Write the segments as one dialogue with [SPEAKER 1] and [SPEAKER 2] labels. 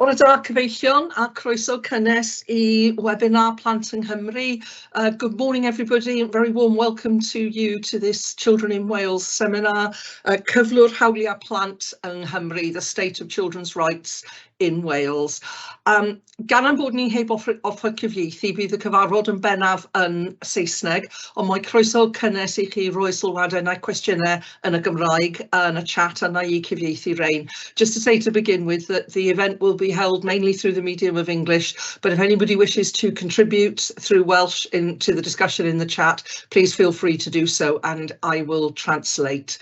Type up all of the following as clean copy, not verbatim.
[SPEAKER 1] Bore da cyfeillion a croeso cynnes I webinar Plant yng Nghymru. Good morning everybody, and very warm welcome to you to this Children in Wales seminar, Cyflwr Hawliau Plant yng Nghymru, the State of Children's Rights in Wales. Gan am bod ni heb offer cyfieithu, bydd y cyfarfod yn bennaf yn Saesneg, ond mae croeso cynnes I chi roi sylwadau neu cwestiynau yn y Gymraeg yn y chat a na I cyfieithu rein. Just to say to begin with that the event will be held mainly through the medium of English, but if anybody wishes to contribute through Welsh to the discussion in the chat, please feel free to do so and I will translate.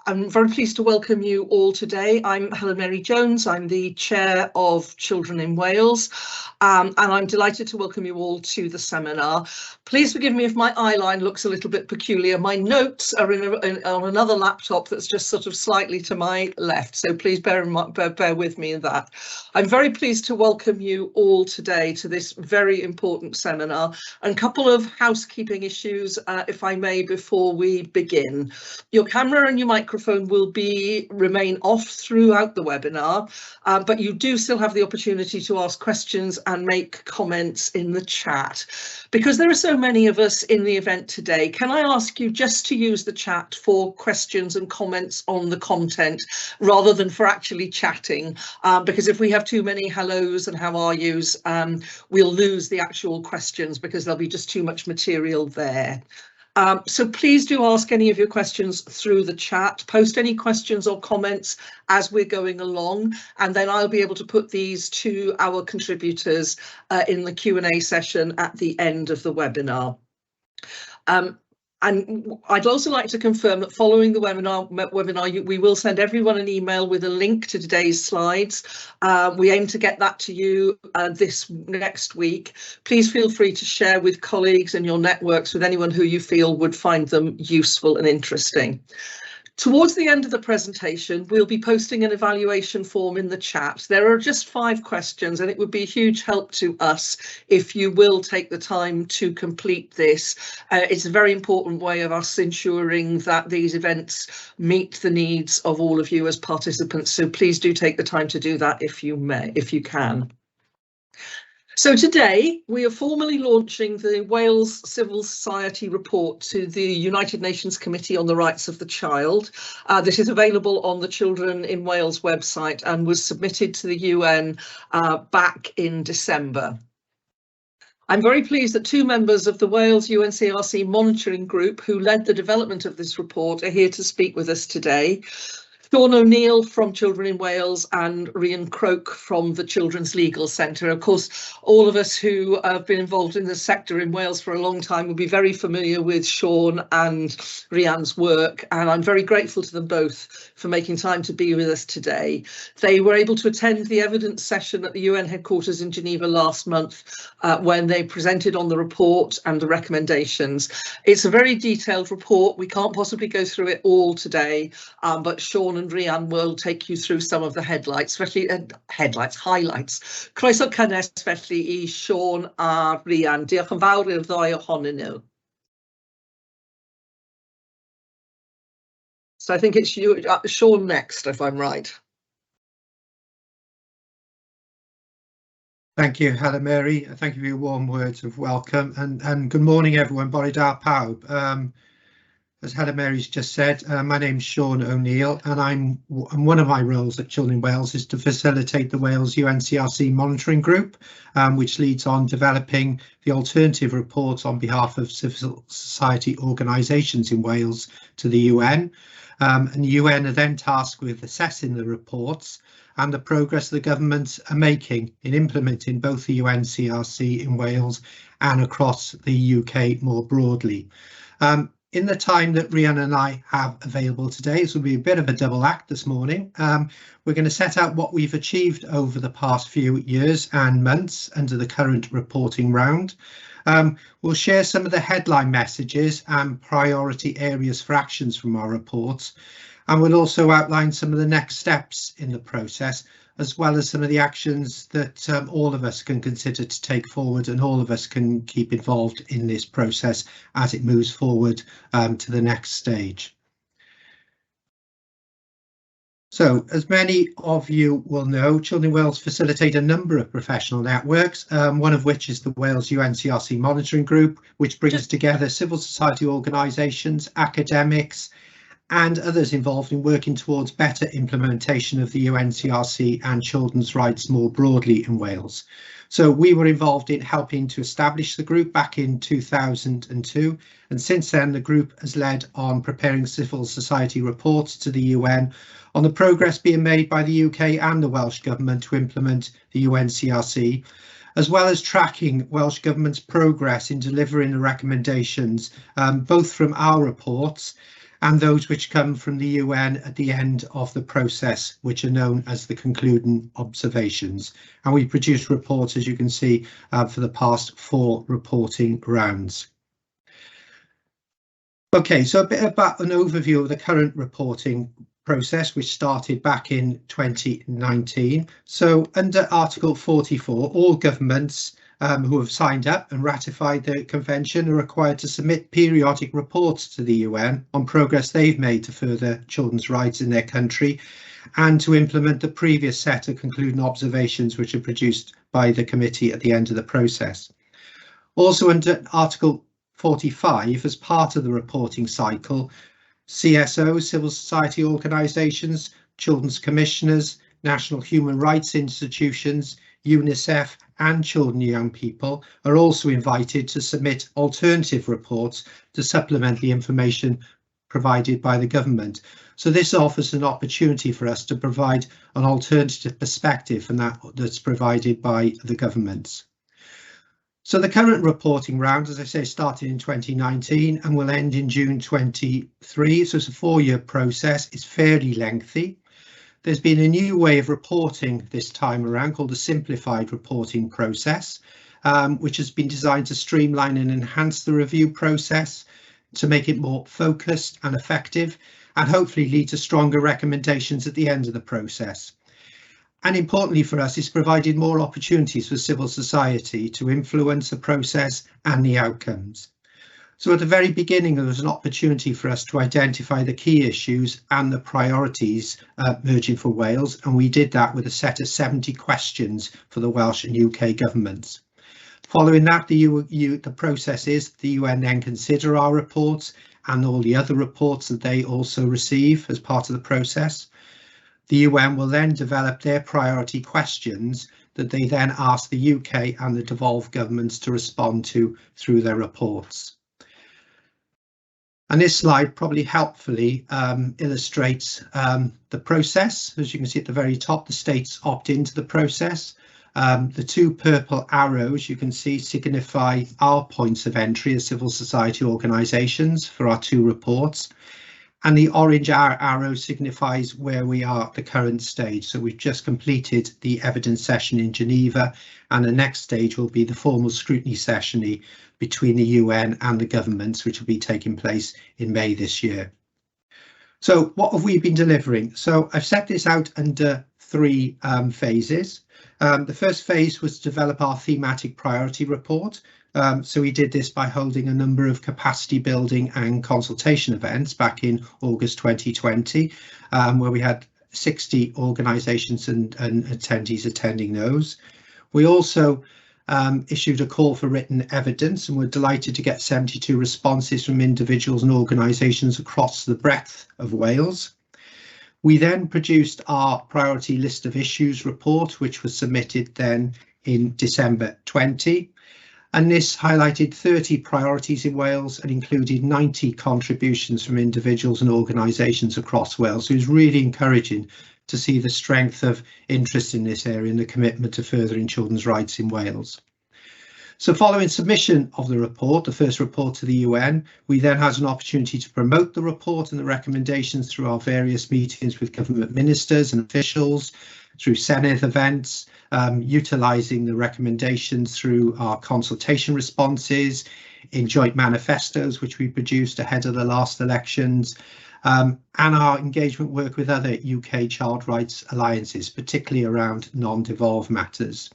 [SPEAKER 1] I'm very pleased to welcome you all today. I'm Helen Mary Jones, I'm the Chair of Children in Wales, and I'm delighted to welcome you all to the seminar. Please forgive me if my eyeline looks a little bit peculiar. My notes are on another laptop that's just sort of slightly to my left, so please bear with me in that. I'm very pleased to welcome you all today to this very important seminar, and a couple of housekeeping issues, if I may, before we begin. Your camera and your microphone will remain off throughout the webinar, but you do still have the opportunity to ask questions and make comments in the chat. Because there are so many of us in the event today, can I ask you just to use the chat for questions and comments on the content rather than for actually chatting, because if we have too many hellos and how are yous, we'll lose the actual questions because there'll be just too much material there. So please do ask any of your questions through the chat, post any questions or comments as we're going along, and then I'll be able to put these to our contributors in the Q&A session at the end of the webinar. And I'd also like to confirm that following the webinar, we will send everyone an email with a link to today's slides. We aim to get that to you this next week. Please feel free to share with colleagues and your networks with anyone who you feel would find them useful and interesting. Towards the end of the presentation, we'll be posting an evaluation form in the chat. There are just 5 questions, and it would be a huge help to us if you will take the time to complete this. It's a very important way of us ensuring that these events meet the needs of all of you as participants. So please do take the time to do that if you can. So today we are formally launching the Wales Civil Society report to the United Nations Committee on the Rights of the Child. This is available on the Children in Wales website and was submitted to the UN back in December. I'm very pleased that 2 members of the Wales UNCRC monitoring group who led the development of this report are here to speak with us today. Sean O'Neill from Children in Wales and Rhian Croak from the Children's Legal Centre. Of course, all of us who have been involved in the sector in Wales for a long time will be very familiar with Sean and Rhian's work, and I'm very grateful to them both for making time to be with us today. They were able to attend the evidence session at the UN headquarters in Geneva last month when they presented on the report and the recommendations. It's a very detailed report. We can't possibly go through it all today, but Sean and Rhian will take you through some of the highlights. Croeso cynnes felly I Sean a Rhian. Diolch yn fawr i'r ddoi ohonyn nhw. So I think it's you, Sean, next, if I'm right.
[SPEAKER 2] Thank you, Helen Mary. Thank you for your warm words of welcome, and good morning, everyone. Bore da pawb. As Helen Mary's just said, my name's Sean O'Neill, and one of my roles at Children in Wales is to facilitate the Wales UNCRC monitoring group, which leads on developing the alternative reports on behalf of civil society organisations in Wales to the UN. And the UN are then tasked with assessing the reports and the progress the governments are making in implementing both the UNCRC in Wales and across the UK more broadly. In the time that Rhian and I have available today, this will be a bit of a double act this morning. We're going to set out what we've achieved over the past few years and months under the current reporting round. We'll share some of the headline messages and priority areas for actions from our reports, and we'll also outline some of the next steps in the process, as well as some of the actions that all of us can consider to take forward, and all of us can keep involved in this process as it moves forward to the next stage. So, as many of you will know, Children in Wales facilitate a number of professional networks, one of which is the Wales UNCRC Monitoring Group, which brings together civil society organisations, academics, and others involved in working towards better implementation of the UNCRC and children's rights more broadly in Wales. So we were involved in helping to establish the group back in 2002, and since then the group has led on preparing civil society reports to the UN on the progress being made by the UK and the Welsh Government to implement the UNCRC, as well as tracking Welsh Government's progress in delivering the recommendations, both from our reports and those which come from the UN at the end of the process, which are known as the concluding observations. And we produce reports, as you can see, for the past 4 reporting rounds. Okay, so a bit about an overview of the current reporting process, which started back in 2019. So under Article 44, all governments who have signed up and ratified the convention are required to submit periodic reports to the UN on progress they've made to further children's rights in their country and to implement the previous set of concluding observations which are produced by the committee at the end of the process. Also under Article 45, as part of the reporting cycle, CSOs, civil society organisations, children's commissioners, national human rights institutions, UNICEF and Children and Young People are also invited to submit alternative reports to supplement the information provided by the government. So this offers an opportunity for us to provide an alternative perspective from that's provided by the governments. So the current reporting round, as I say, started in 2019 and will end in June 23. So it's a 4-year process. It's fairly lengthy. There's been a new way of reporting this time around called the simplified reporting process, which has been designed to streamline and enhance the review process to make it more focused and effective and hopefully lead to stronger recommendations at the end of the process. And importantly for us, it's provided more opportunities for civil society to influence the process and the outcomes. So at the very beginning, there was an opportunity for us to identify the key issues and the priorities emerging for Wales, and we did that with a set of 70 questions for the Welsh and UK governments. Following that, the process is the UN then consider our reports and all the other reports that they also receive as part of the process. The UN will then develop their priority questions that they then ask the UK and the devolved governments to respond to through their reports. And this slide probably helpfully illustrates the process. As you can see at the very top, the states opt into the process. The 2 purple arrows you can see signify our points of entry as civil society organisations for our 2 reports. And the orange arrow signifies where we are at the current stage. So we've just completed the evidence session in Geneva, and the next stage will be the formal scrutiny session between the UN and the governments, which will be taking place in May this year. So what have we been delivering? So I've set this out under 3 phases. The first phase was to develop our thematic priority report. So we did this by holding a number of capacity building and consultation events back in August 2020, where we had 60 organisations and attendees attending those. We also issued a call for written evidence, and we're delighted to get 72 responses from individuals and organisations across the breadth of Wales. We then produced our priority list of issues report, which was submitted then in December 20. And this highlighted 30 priorities in Wales and included 90 contributions from individuals and organisations across Wales. So it was really encouraging to see the strength of interest in this area and the commitment to furthering children's rights in Wales. So following submission of the report, the first report to the UN, we then had an opportunity to promote the report and the recommendations through our various meetings with government ministers and officials, through Senedd events, utilising the recommendations through our consultation responses, in joint manifestos which we produced ahead of the last elections, and our engagement work with other UK child rights alliances, particularly around non-devolved matters.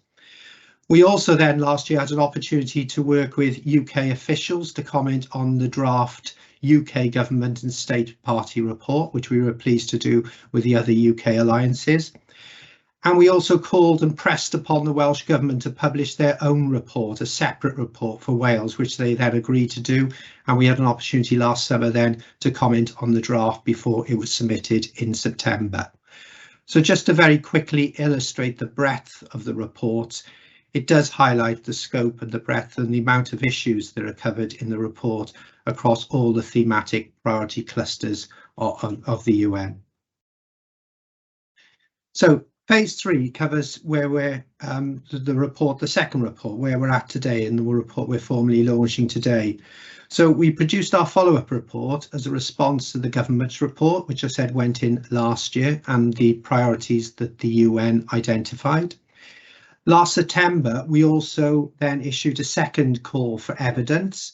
[SPEAKER 2] We also then last year had an opportunity to work with UK officials to comment on the draft UK government and state party report, which we were pleased to do with the other UK alliances. And we also called and pressed upon the Welsh Government to publish their own report, a separate report for Wales, which they then agreed to do. And we had an opportunity last summer then to comment on the draft before it was submitted in September. So just to very quickly illustrate the breadth of the report, it does highlight the scope and the breadth and the amount of issues that are covered in the report across all the thematic priority clusters of the UN. So phase 3 covers where we're the second report, where we're at today, and the report we're formally launching today. So we produced our follow-up report as a response to the government's report, which I said went in last year, and the priorities that the UN identified. Last September, we also then issued a second call for evidence,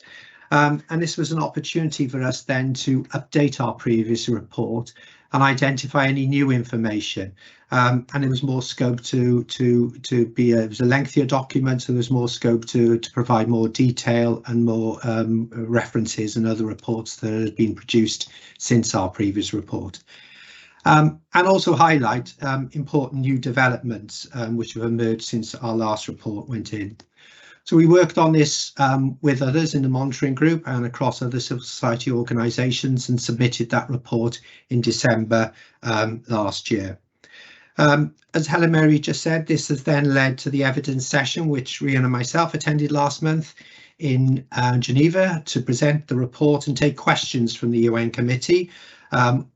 [SPEAKER 2] and this was an opportunity for us then to update our previous report and identify any new information. And it was more scope it was a lengthier document, so there was more scope to provide more detail and more references and other reports that had been produced since our previous report. And also highlight important new developments which have emerged since our last report went in. So we worked on this with others in the monitoring group and across other civil society organisations and submitted that report in December last year. As Helen Mary just said, this has then led to the evidence session, which Rhian and myself attended last month in Geneva to present the report and take questions from the UN committee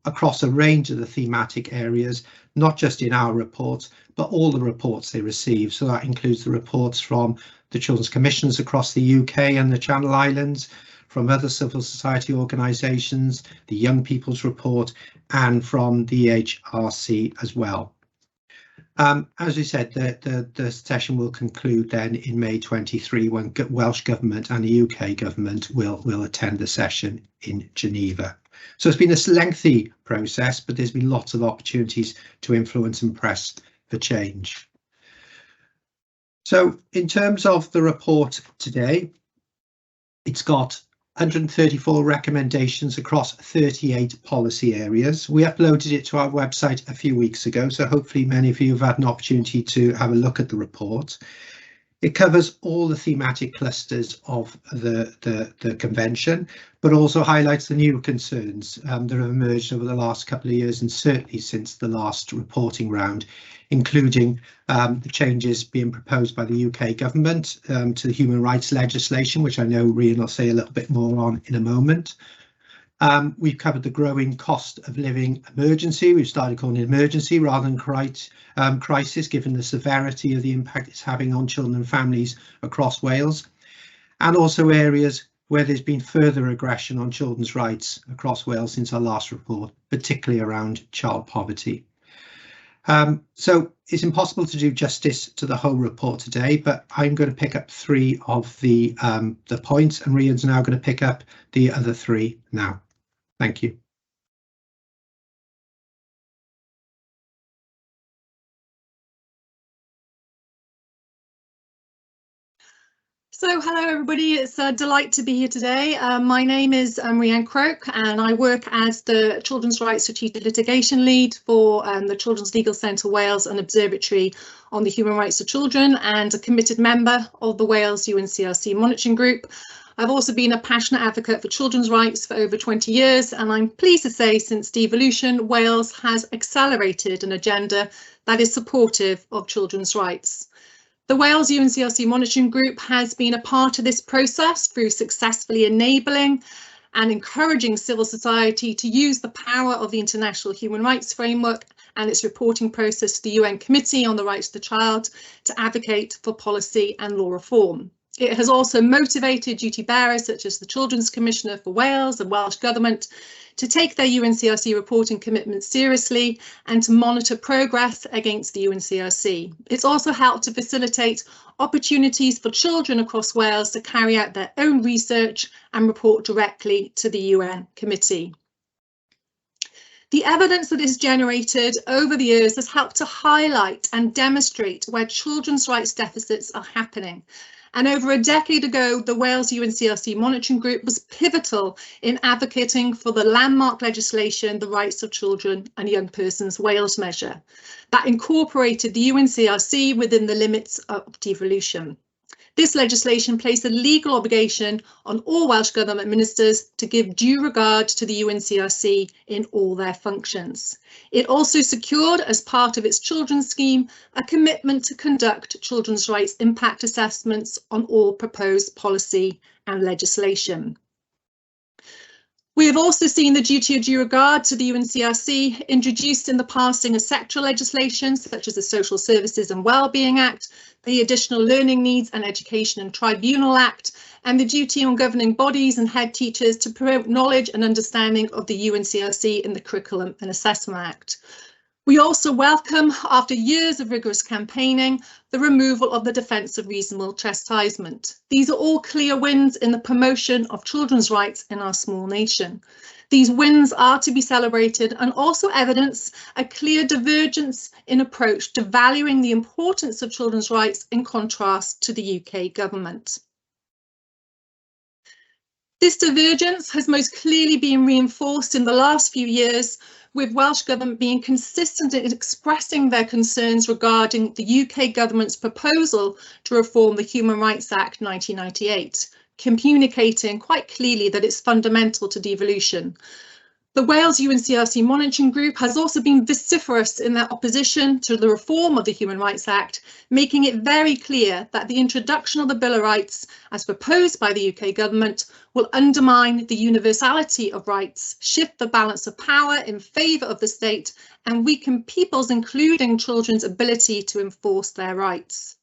[SPEAKER 2] across a range of the thematic areas, not just in our reports, but all the reports they receive. So that includes the reports from the Children's Commissions across the UK and the Channel Islands, from other civil society organisations, the Young People's Report, and from the EHRC as well. As we said, the session will conclude then in May 23 when Welsh Government and the UK Government will attend the session in Geneva. So it's been a lengthy process, but there's been lots of opportunities to influence and press for change. So in terms of the report today, it's got 134 recommendations across 38 policy areas. We uploaded it to our website a few weeks ago, so hopefully many of you have had an opportunity to have a look at the report. It covers all the thematic clusters of the convention, but also highlights the new concerns that have emerged over the last couple of years and certainly since the last reporting round, including the changes being proposed by the UK government to the human rights legislation, which I know Rhian will say a little bit more on in a moment. We've covered the growing cost of living emergency. We've started calling it emergency rather than crisis, given the severity of the impact it's having on children and families across Wales, and also areas where there's been further aggression on children's rights across Wales since our last report, particularly around child poverty. So it's impossible to do justice to the whole report today, but I'm going to pick up 3 of the points, and Rhian's now going to pick up the other 3 now. Thank you.
[SPEAKER 3] So hello everybody, it's a delight to be here today. My name is Rhian Croke and I work as the Children's Rights Strategic Litigation Lead for the Children's Legal Centre Wales and Observatory on the Human Rights of Children, and a committed member of the Wales UNCRC Monitoring Group. I've also been a passionate advocate for children's rights for over 20 years, and I'm pleased to say since devolution, Wales has accelerated an agenda that is supportive of children's rights. The Wales UNCRC Monitoring Group has been a part of this process through successfully enabling and encouraging civil society to use the power of the International Human Rights Framework and its reporting process to the UN Committee on the Rights of the Child to advocate for policy and law reform. It has also motivated duty bearers such as the Children's Commissioner for Wales and Welsh Government to take their UNCRC reporting commitments seriously and to monitor progress against the UNCRC. It's also helped to facilitate opportunities for children across Wales to carry out their own research and report directly to the UN Committee. The evidence that is generated over the years has helped to highlight and demonstrate where children's rights deficits are happening. And over a decade ago, the Wales UNCRC Monitoring Group was pivotal in advocating for the landmark legislation, the Rights of Children and Young Persons Wales measure, that incorporated the UNCRC within the limits of devolution. This legislation placed a legal obligation on all Welsh Government ministers to give due regard to the UNCRC in all their functions. It also secured, as part of its children's scheme, a commitment to conduct children's rights impact assessments on all proposed policy and legislation. We have also seen the duty of due regard to the UNCRC introduced in the passing of sectoral legislation, such as the Social Services and Wellbeing Act, the Additional Learning Needs and Education and Tribunal Act, and the duty on governing bodies and head teachers to promote knowledge and understanding of the UNCRC in the Curriculum and Assessment Act. We also welcome, after years of rigorous campaigning, the removal of the defence of reasonable chastisement. These are all clear wins in the promotion of children's rights in our small nation. These wins are to be celebrated and also evidence a clear divergence in approach to valuing the importance of children's rights in contrast to the UK government. This divergence has most clearly been reinforced in the last few years, with Welsh Government being consistent in expressing their concerns regarding the UK Government's proposal to reform the Human Rights Act 1998, communicating quite clearly that it's fundamental to devolution. The Wales UNCRC Monitoring Group has also been vociferous in their opposition to the reform of the Human Rights Act, making it very clear that the introduction of the Bill of Rights, as proposed by the UK Government, will undermine the universality of rights, shift the balance of power in favour of the state, and weaken people's, including children's, ability to enforce their rights.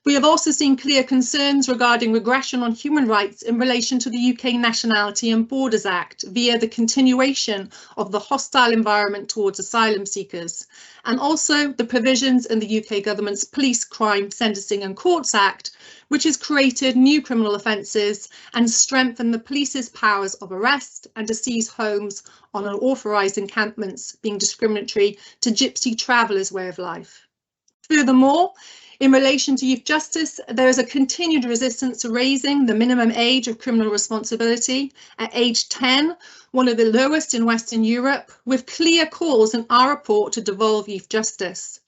[SPEAKER 3] We have also seen clear concerns regarding regression on human rights in relation to the UK Nationality and Borders Act via the continuation of the hostile environment towards asylum seekers, and also the provisions in the UK Government's Police, Crime, Sentencing and Courts Act, which has created new criminal offences and strengthened the police's powers of arrest and to seize homes on unauthorised encampments, being discriminatory to gypsy travellers' way of life. Furthermore, in relation to youth justice, there is a continued resistance to raising the minimum age of criminal responsibility at age 10, one of the lowest in Western Europe, with clear calls in our report to devolve youth justice.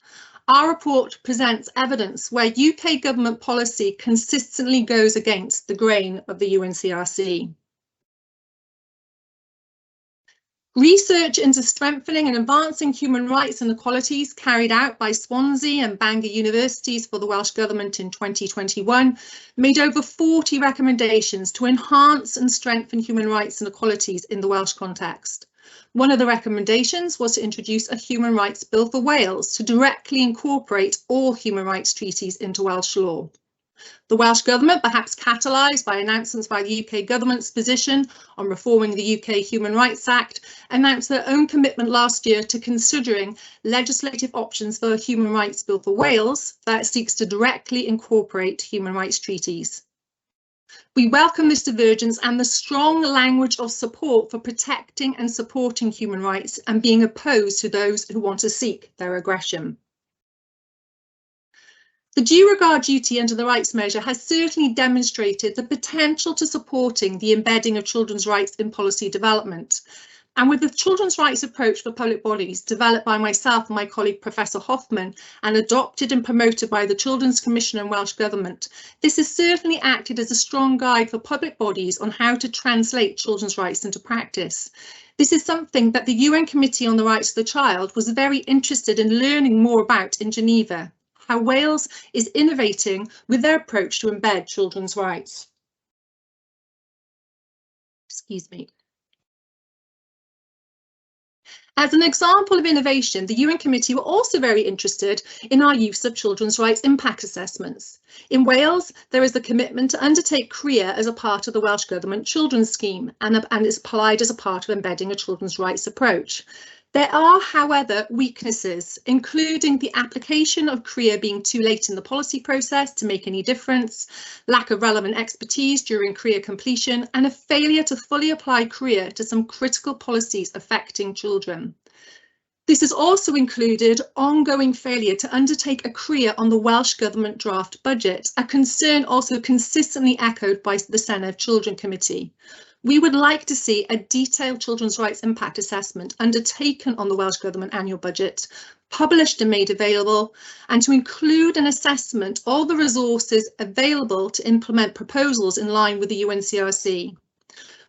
[SPEAKER 3] Our report presents evidence where UK government policy consistently goes against the grain of the UNCRC. Research into strengthening and advancing human rights and equalities carried out by Swansea and Bangor universities for the Welsh Government in 2021 made over 40 recommendations to enhance and strengthen human rights and equalities in the Welsh context. One of the recommendations was to introduce a Human Rights Bill for Wales to directly incorporate all human rights treaties into Welsh law. The Welsh Government, perhaps catalysed by announcements by the UK Government's position on reforming the UK Human Rights Act, announced their own commitment last year to considering legislative options for a Human Rights Bill for Wales that seeks to directly incorporate human rights treaties. We welcome this divergence and the strong language of support for protecting and supporting human rights and being opposed to those who want to seek their aggression. The due regard duty under the rights measure has certainly demonstrated the potential to supporting the embedding of children's rights in policy development. And with the children's rights approach for public bodies developed by myself and my colleague Professor Hoffman and adopted and promoted by the Children's Commission and Welsh Government, this has certainly acted as a strong guide for public bodies on how to translate children's rights into practice. This is something that the UN Committee on the Rights of the Child was very interested in learning more about in Geneva, how Wales is innovating with their approach to embed children's rights. Excuse me. As an example of innovation, the UN Committee were also very interested in our use of children's rights impact assessments. In Wales, there is the commitment to undertake CREA as a part of the Welsh Government Children's Scheme and is applied as a part of embedding a children's rights approach. There are, however, weaknesses, including the application of CREA being too late in the policy process to make any difference, lack of relevant expertise during CREA completion, and a failure to fully apply CREA to some critical policies affecting children. This has also included ongoing failure to undertake a CRIA on the Welsh Government draft budget, a concern also consistently echoed by the Senedd Children Committee. We would like to see a detailed children's rights impact assessment undertaken on the Welsh Government annual budget, published and made available, and to include an assessment of the resources available to implement proposals in line with the UNCRC.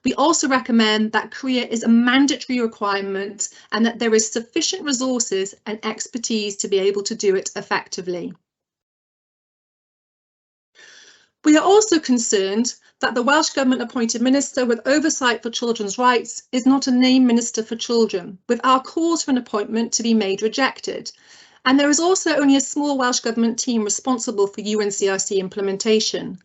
[SPEAKER 3] We also recommend that CRIA is a mandatory requirement and that there is sufficient resources and expertise to be able to do it effectively. We are also concerned that the Welsh Government appointed minister with oversight for children's rights is not a named minister for children, with our calls for an appointment to be made rejected. And there is also only a small Welsh Government team responsible for UNCRC implementation.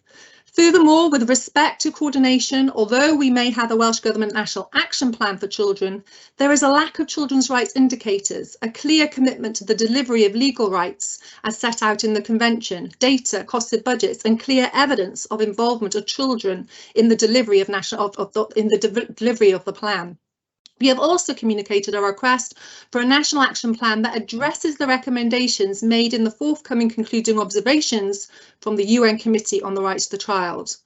[SPEAKER 3] Furthermore, with respect to coordination, although we may have a Welsh Government National Action Plan for children, there is a lack of children's rights indicators, a clear commitment to the delivery of legal rights as set out in the Convention, data, costed budgets, and clear evidence of involvement of children in the delivery of delivery of the plan. We have also communicated a request for a national action plan that addresses the recommendations made in the forthcoming concluding observations from the UN Committee on the Rights of the Child.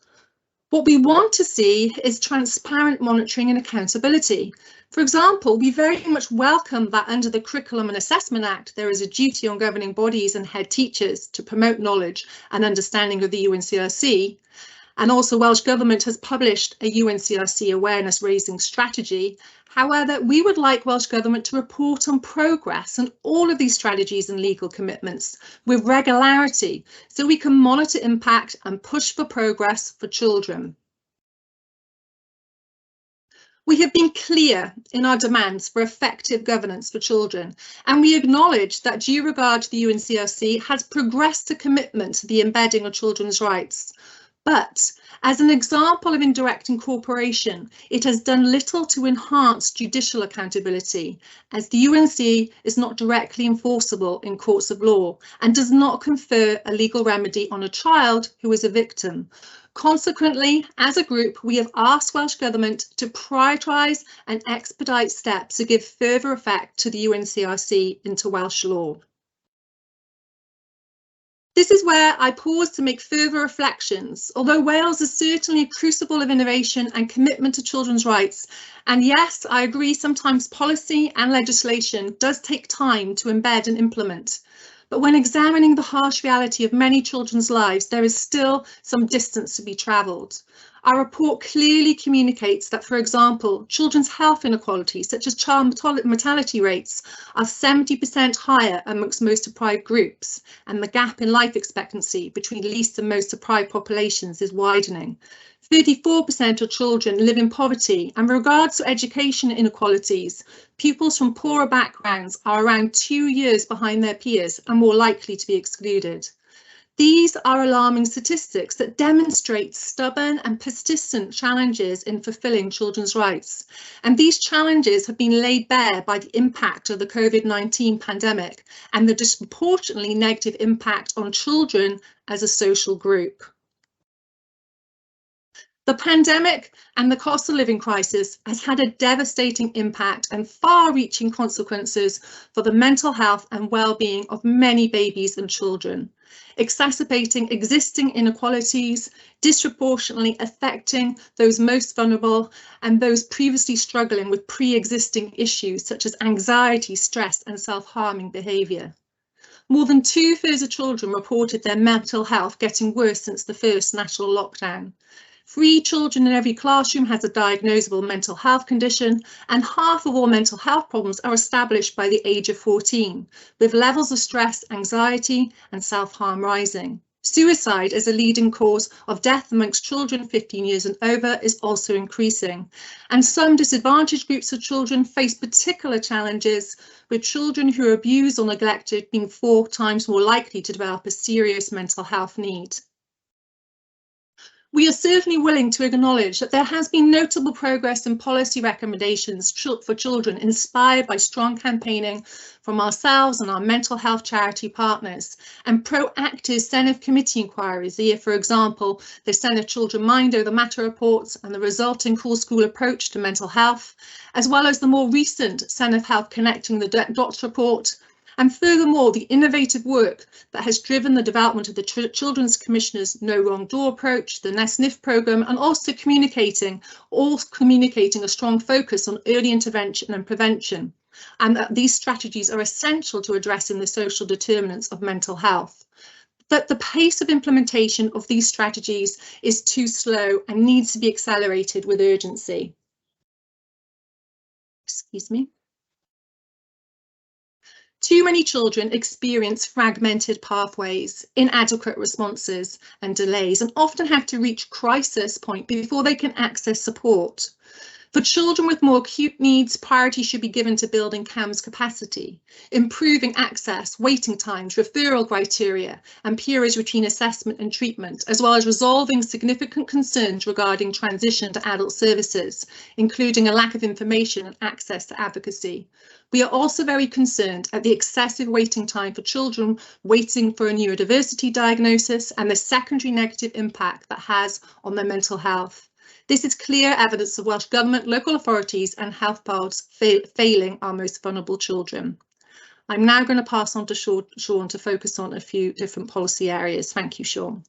[SPEAKER 3] What we want to see is transparent monitoring and accountability. For example, we very much welcome that under the Curriculum and Assessment Act, there is a duty on governing bodies and head teachers to promote knowledge and understanding of the UNCRC. And also Welsh Government has published a UNCRC awareness raising strategy. However, we would like Welsh Government to report on progress on all of these strategies and legal commitments with regularity so we can monitor impact and push for progress for children. We have been clear in our demands for effective governance for children, and we acknowledge that due regard to the UNCRC has progressed a commitment to the embedding of children's rights. But as an example of indirect incorporation, it has done little to enhance judicial accountability, as the UNC is not directly enforceable in courts of law and does not confer a legal remedy on a child who is a victim. Consequently, as a group, we have asked Welsh Government to prioritise and expedite steps to give further effect to the UNCRC into Welsh law. This is where I pause to make further reflections. Although Wales is certainly a crucible of innovation and commitment to children's rights, and yes, I agree sometimes policy and legislation does take time to embed and implement. But when examining the harsh reality of many children's lives, there is still some distance to be travelled. Our report clearly communicates that, for example, children's health inequalities, such as child mortality rates, are 70% higher amongst most deprived groups, and the gap in life expectancy between least and most deprived populations is widening. 34% of children live in poverty, and with regards to education inequalities, pupils from poorer backgrounds are around 2 years behind their peers and more likely to be excluded. These are alarming statistics that demonstrate stubborn and persistent challenges in fulfilling children's rights. And these challenges have been laid bare by the impact of the COVID-19 pandemic and the disproportionately negative impact on children as a social group. The pandemic and the cost of living crisis has had a devastating impact and far-reaching consequences for the mental health and well-being of many babies and children, exacerbating existing inequalities, disproportionately affecting those most vulnerable and those previously struggling with pre-existing issues such as anxiety, stress and self-harming behaviour. More than 2/3 of children reported their mental health getting worse since the first national lockdown. 3 children in every classroom has a diagnosable mental health condition, and half of all mental health problems are established by the age of 14, with levels of stress, anxiety and self-harm rising. Suicide as a leading cause of death amongst children 15 years and over is also increasing, and some disadvantaged groups of children face particular challenges, with children who are abused or neglected being 4 times more likely to develop a serious mental health need. We are certainly willing to acknowledge that there has been notable progress in policy recommendations for children inspired by strong campaigning from ourselves and our mental health charity partners and proactive Senedd committee inquiries. Here, for example, the Senedd Children Mind Over Matter reports and the resulting Cool School approach to mental health, as well as the more recent Senedd Health Connecting the Dots report. And furthermore, the innovative work that has driven the development of the Children's Commissioner's No Wrong Door approach, the NSNIF programme, and also communicating a strong focus on early intervention and prevention, and that these strategies are essential to addressing the social determinants of mental health. That the pace of implementation of these strategies is too slow and needs to be accelerated with urgency. Excuse me. Too many children experience fragmented pathways, inadequate responses and delays, and often have to reach crisis point before they can access support. For children with more acute needs, priority should be given to building CAMHS capacity, improving access, waiting times, referral criteria, and peerage routine assessment and treatment, as well as resolving significant concerns regarding transition to adult services, including a lack of information and access to advocacy. We are also very concerned at the excessive waiting time for children waiting for a neurodiversity diagnosis and the secondary negative impact that has on their mental health. This is clear evidence of Welsh Government, local authorities and health boards failing our most vulnerable children. I'm now going to pass on to Sean to focus on a few different policy areas. Thank you, Sean.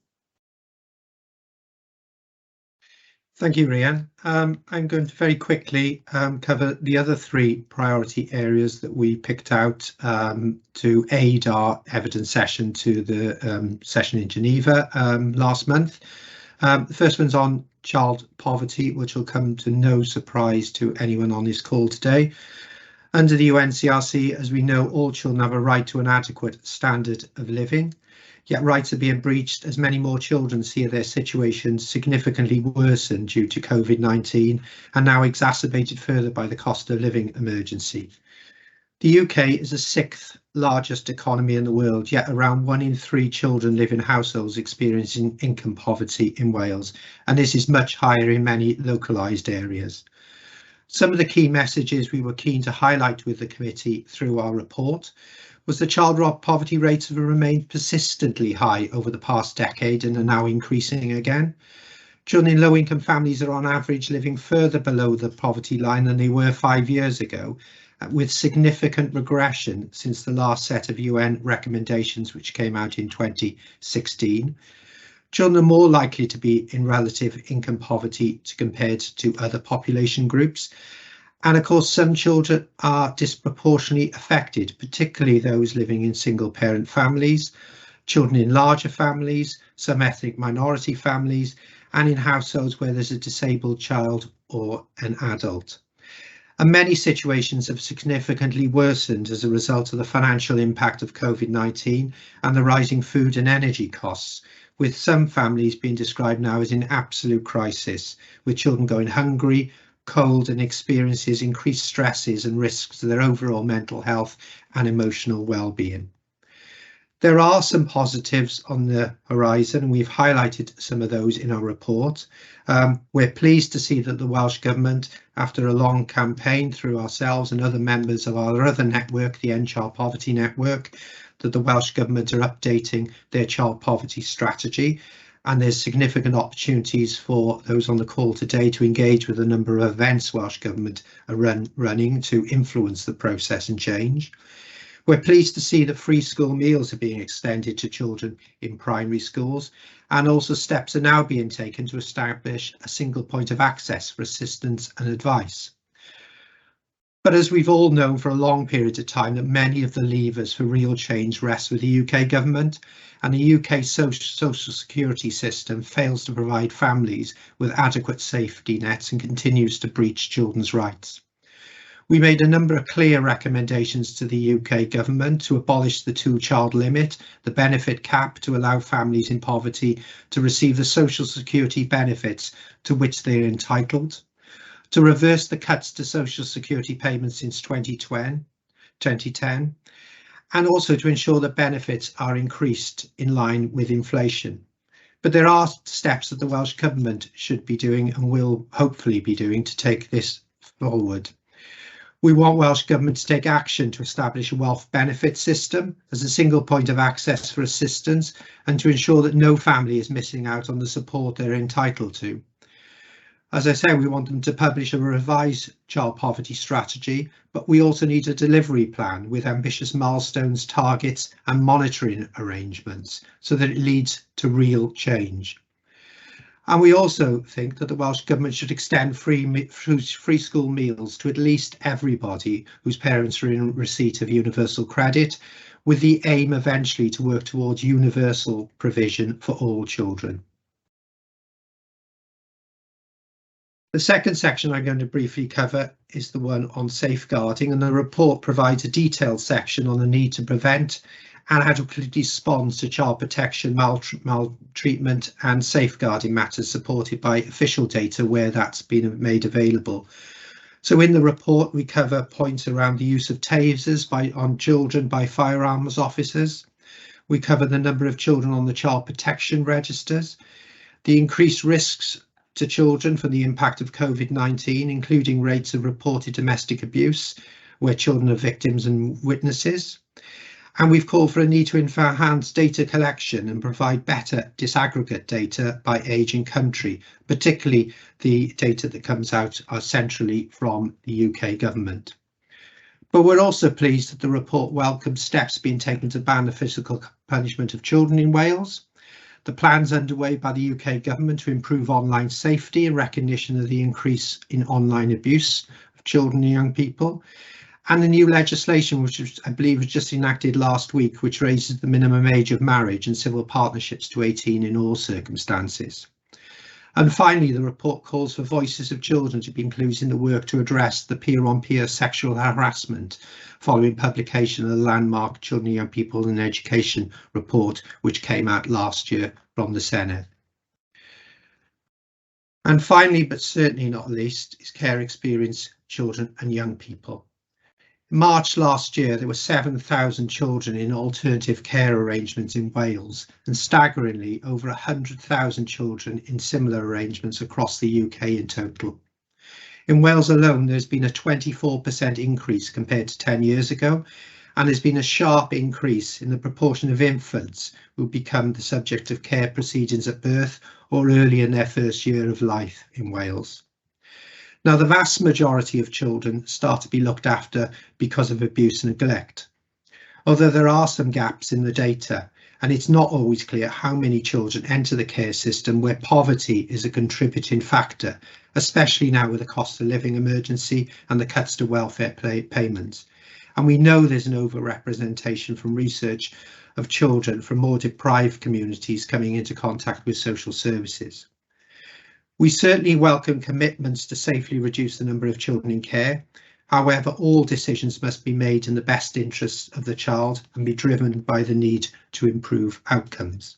[SPEAKER 2] Thank you, Rhian. I'm going to very quickly cover the other three priority areas that we picked out to aid our evidence session to the session in Geneva last month. The first one's on child poverty, which will come to no surprise to anyone on this call today. Under the UNCRC, as we know, all children have a right to an adequate standard of living, yet rights are being breached as many more children see their situation significantly worsened due to COVID-19 and now exacerbated further by the cost of living emergency. The UK is the sixth largest economy in the world, yet around 1 in 3 children live in households experiencing income poverty in Wales, and this is much higher in many localised areas. Some of the key messages we were keen to highlight with the committee through our report was the child poverty rates have remained persistently high over the past decade and are now increasing again. Children in low-income families are on average living further below the poverty line than they were 5 years ago, with significant regression since the last set of UN recommendations, which came out in 2016. Children are more likely to be in relative income poverty compared to other population groups. And of course, some children are disproportionately affected, particularly those living in single parent families, children in larger families, some ethnic minority families, and in households where there's a disabled child or an adult. And many situations have significantly worsened as a result of the financial impact of COVID-19 and the rising food and energy costs, with some families being described now as in absolute crisis, with children going hungry, cold, and experiences increased stresses and risks to their overall mental health and emotional well-being. There are some positives on the horizon, and we've highlighted some of those in our report. We're pleased to see that the Welsh Government, after a long campaign through ourselves and other members of our other network, the End Child Poverty Network, that the Welsh Government are updating their child poverty strategy. And there's significant opportunities for those on the call today to engage with a number of events Welsh Government are running to influence the process and change. We're pleased to see that free school meals are being extended to children in primary schools, and also steps are now being taken to establish a single point of access for assistance and advice. But as we've all known for a long period of time, that many of the levers for real change rest with the UK government, and the UK social security system fails to provide families with adequate safety nets and continues to breach children's rights. We made a number of clear recommendations to the UK government to abolish the 2-child limit, the benefit cap, to allow families in poverty to receive the social security benefits to which they are entitled, to reverse the cuts to social security payments since 2010, and also to ensure that benefits are increased in line with inflation. But there are steps that the Welsh Government should be doing and will hopefully be doing to take this forward. We want Welsh Government to take action to establish a wealth benefit system as a single point of access for assistance and to ensure that no family is missing out on the support they're entitled to. As I say, we want them to publish a revised child poverty strategy, but we also need a delivery plan with ambitious milestones, targets and monitoring arrangements so that it leads to real change. And we also think that the Welsh Government should extend free school meals to at least everybody whose parents are in receipt of universal credit, with the aim eventually to work towards universal provision for all children. The second section I'm going to briefly cover is the one on safeguarding, and the report provides a detailed section on the need to prevent and adequately respond to child protection, maltreatment and safeguarding matters supported by official data where that's been made available. So in the report we cover points around the use of tasers on children by firearms officers. We cover the number of children on the child protection registers, the increased risks to children from the impact of COVID-19, including rates of reported domestic abuse, where children are victims and witnesses. And we've called for a need to enhance data collection and provide better disaggregate data by age and country, particularly the data that comes out centrally from the UK government. But we're also pleased that the report welcomes steps being taken to ban the physical punishment of children in Wales. The plans underway by the UK government to improve online safety and recognition of the increase in online abuse of children and young people, and the new legislation, which I believe was just enacted last week, which raises the minimum age of marriage and civil partnerships to 18 in all circumstances. And finally, the report calls for voices of children to be included in the work to address the peer-on-peer sexual harassment following publication of the landmark Children and Young People in Education report, which came out last year from the Senedd. And finally, but certainly not least, is care experience children and young people. In March last year, there were 7,000 children in alternative care arrangements in Wales, and staggeringly over 100,000 children in similar arrangements across the UK in total. In Wales alone, there's been a 24% increase compared to 10 years ago, and there's been a sharp increase in the proportion of infants who become the subject of care proceedings at birth or early in their first year of life in Wales. Now, the vast majority of children start to be looked after because of abuse and neglect, although there are some gaps in the data, and it's not always clear how many children enter the care system where poverty is a contributing factor, especially now with the cost of living emergency and the cuts to welfare payments. And we know there's an overrepresentation from research of children from more deprived communities coming into contact with social services. We certainly welcome commitments to safely reduce the number of children in care. However, all decisions must be made in the best interests of the child and be driven by the need to improve outcomes.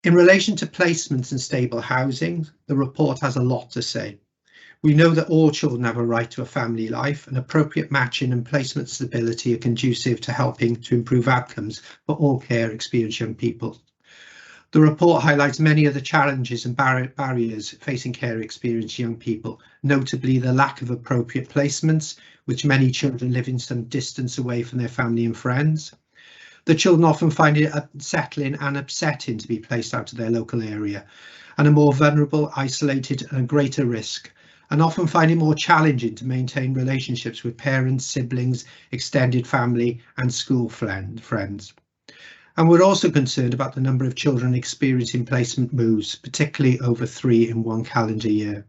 [SPEAKER 2] In relation to placements and stable housing, the report has a lot to say. We know that all children have a right to a family life, and appropriate matching and placement stability are conducive to helping to improve outcomes for all care experienced young people. The report highlights many of the challenges and barriers facing care experienced young people, notably the lack of appropriate placements, which many children live in some distance away from their family and friends. The children often find it unsettling and upsetting to be placed out of their local area, and are more vulnerable, isolated and at greater risk, and often find it more challenging to maintain relationships with parents, siblings, extended family and school friends. And we're also concerned about the number of children experiencing placement moves, particularly over 3 in one calendar year.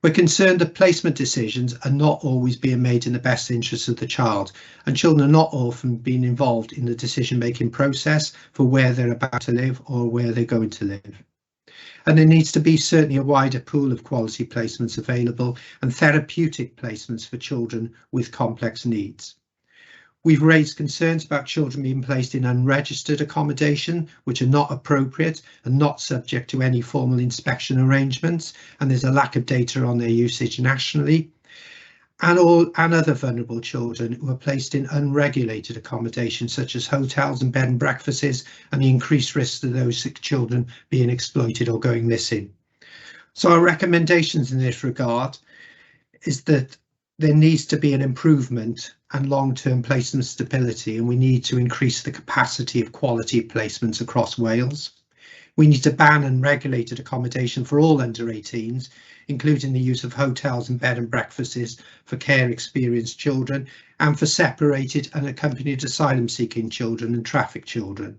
[SPEAKER 2] We're concerned that placement decisions are not always being made in the best interests of the child, and children are not often being involved in the decision-making process for where they're about to live or where they're going to live. And there needs to be certainly a wider pool of quality placements available and therapeutic placements for children with complex needs. We've raised concerns about children being placed in unregistered accommodation, which are not appropriate and not subject to any formal inspection arrangements, and there's a lack of data on their usage nationally. and other vulnerable children who are placed in unregulated accommodation, such as hotels and bed and breakfasts, and the increased risks of those children being exploited or going missing. So our recommendations in this regard is that there needs to be an improvement and long-term placement stability, and we need to increase the capacity of quality placements across Wales. We need to ban unregulated accommodation for all under 18s, including the use of hotels and bed and breakfasts for care experienced children and for separated and accompanied asylum seeking children and trafficked children.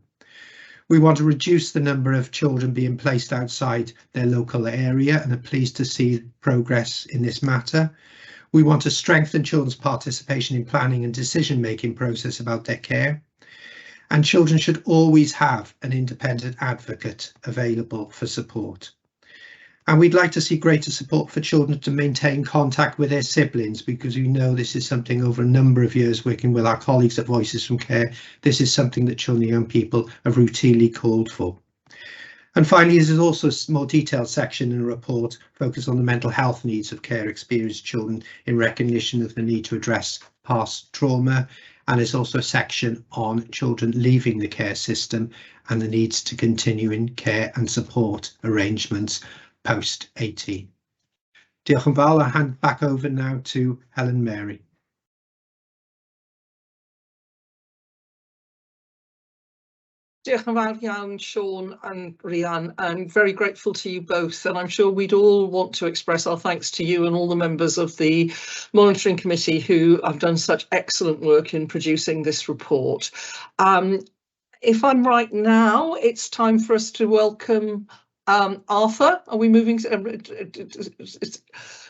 [SPEAKER 2] We want to reduce the number of children being placed outside their local area and are pleased to see progress in this matter. We want to strengthen children's participation in planning and decision making process about their care. And children should always have an independent advocate available for support. And we'd like to see greater support for children to maintain contact with their siblings, because we know this is something over a number of years working with our colleagues at Voices from Care. This is something that children and young people have routinely called for. And finally, there's also a more detailed section in the report focused on the mental health needs of care experienced children in recognition of the need to address past trauma. And there's also a section on children leaving the care system and the needs to continue in care and support arrangements post 18. Diolch yn fawr. I'll hand back over now to Helen Mary.
[SPEAKER 1] Diolch yn fawr iawn, Sean and Rhian. I'm very grateful to you both, and I'm sure we'd all want to express our thanks to you and all the members of the Monitoring Committee who have done such excellent work in producing this report. If I'm right now, it's time for us to welcome Arthur. Are we moving?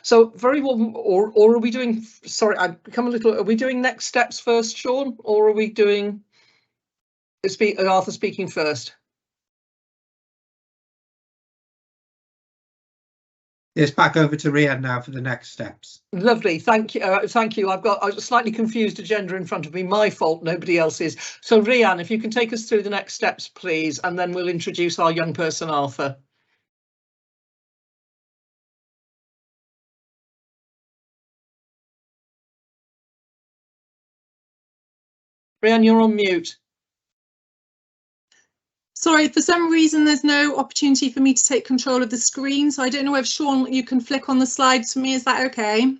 [SPEAKER 1] So very warm, or are we doing? Sorry, I've become a little. Are we doing next steps first, Sean, or are we doing? Arthur speaking first.
[SPEAKER 2] Yes, back over to Rhian now for the next steps.
[SPEAKER 1] Lovely, thank you. Thank you. I was slightly confused agenda in front of me. My fault, nobody else's. So Rhian, if you can take us through the next steps, please, and then we'll introduce our young person, Arthur. Rhian, you're on mute.
[SPEAKER 3] Sorry, for some reason there's no opportunity for me to take control of the screen, so I don't know if Sean, you can flick on the slides for me. Is that okay?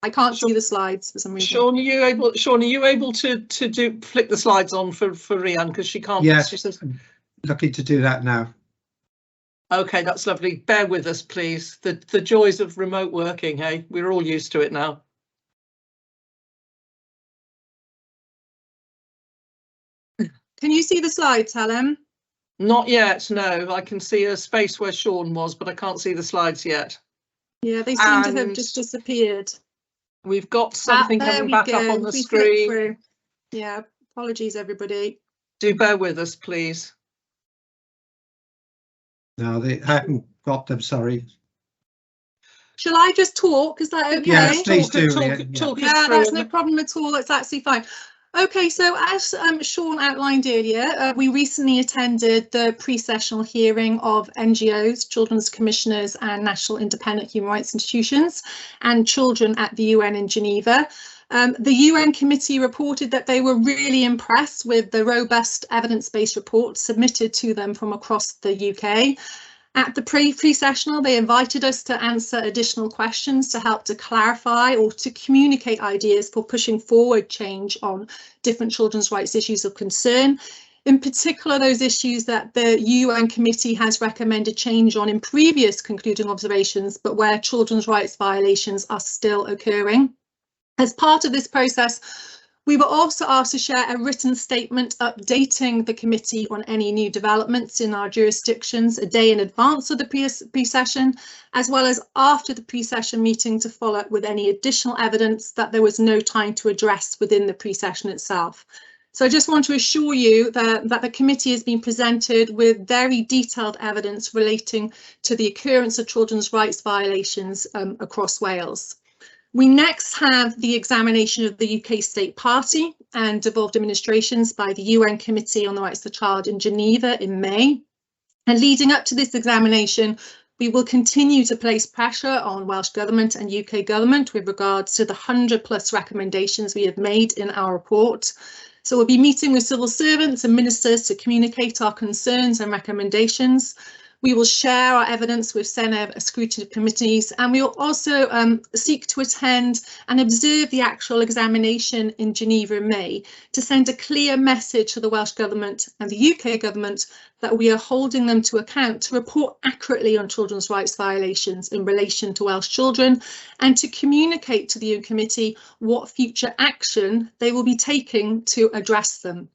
[SPEAKER 3] I can't see the slides for some reason.
[SPEAKER 1] Sean, are you able to flick the slides on for Rhian, because she can't?
[SPEAKER 2] Yes,
[SPEAKER 1] she says,
[SPEAKER 2] I'm looking to do that now.
[SPEAKER 1] Okay, that's lovely. Bear with us, please. The joys of remote working, hey? We're all used to it now.
[SPEAKER 3] Can you see the slides, Helen?
[SPEAKER 1] Not yet, no. I can see a space where Sean was, but I can't see the slides yet.
[SPEAKER 3] Yeah, they seem to have just disappeared.
[SPEAKER 1] We've got something coming back up on the screen.
[SPEAKER 3] Yeah, apologies, everybody.
[SPEAKER 1] Do bear with us, please.
[SPEAKER 2] No, I haven't got them, sorry.
[SPEAKER 3] Shall I just talk? Is that okay?
[SPEAKER 2] Yes, please do.
[SPEAKER 3] Yeah, that's no problem at all. It's absolutely fine. Okay, so as Sean outlined earlier, we recently attended the pre-sessional hearing of NGOs, Children's Commissioners and National Independent Human Rights Institutions and children at the UN in Geneva. The UN committee reported that they were really impressed with the robust evidence-based report submitted to them from across the UK. At the pre-sessional, they invited us to answer additional questions to help to clarify or to communicate ideas for pushing forward change on different children's rights issues of concern. In particular, those issues that the UN committee has recommended change on in previous concluding observations, but where children's rights violations are still occurring. As part of this process, we were also asked to share a written statement updating the committee on any new developments in our jurisdictions a day in advance of the pre-session, as well as after the pre-session meeting to follow up with any additional evidence that there was no time to address within the pre-session itself. So I just want to assure you that the committee has been presented with very detailed evidence relating to the occurrence of children's rights violations across Wales. We next have the examination of the UK State Party and devolved administrations by the UN Committee on the Rights of the Child in Geneva in May. And leading up to this examination, we will continue to place pressure on Welsh Government and UK Government with regards to the 100+ recommendations we have made in our report. So we'll be meeting with civil servants and ministers to communicate our concerns and recommendations. We will share our evidence with Senedd scrutiny committees, and we will also seek to attend and observe the actual examination in Geneva in May to send a clear message to the Welsh Government and the UK Government that we are holding them to account to report accurately on children's rights violations in relation to Welsh children, and to communicate to the UN Committee what future action they will be taking to address them.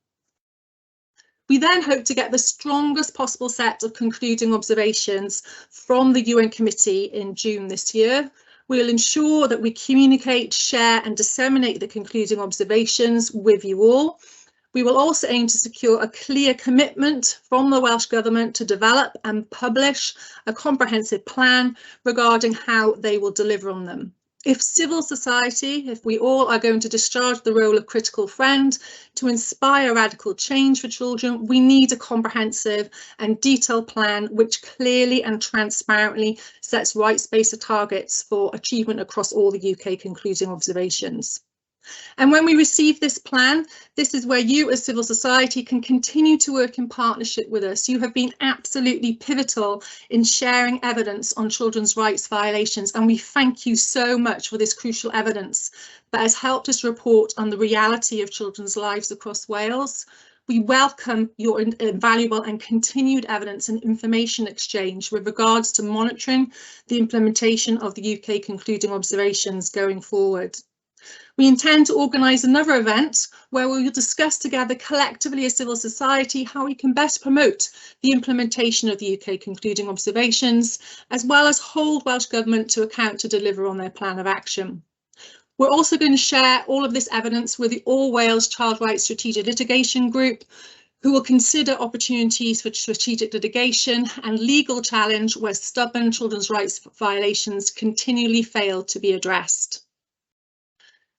[SPEAKER 3] We then hope to get the strongest possible set of concluding observations from the UN Committee in June this year. We'll ensure that we communicate, share and disseminate the concluding observations with you all. We will also aim to secure a clear commitment from the Welsh Government to develop and publish a comprehensive plan regarding how they will deliver on them. If civil society, if we all are going to discharge the role of critical friend to inspire radical change for children, we need a comprehensive and detailed plan which clearly and transparently sets rights-based targets for achievement across all the UK concluding observations. And when we receive this plan, this is where you as civil society can continue to work in partnership with us. You have been absolutely pivotal in sharing evidence on children's rights violations, and we thank you so much for this crucial evidence that has helped us report on the reality of children's lives across Wales. We welcome your invaluable and continued evidence and information exchange with regards to monitoring the implementation of the UK concluding observations going forward. We intend to organise another event where we will discuss together collectively as civil society how we can best promote the implementation of the UK concluding observations, as well as hold Welsh Government to account to deliver on their plan of action. We're also going to share all of this evidence with the All Wales Child Rights Strategic Litigation Group, who will consider opportunities for strategic litigation and legal challenge where stubborn children's rights violations continually fail to be addressed.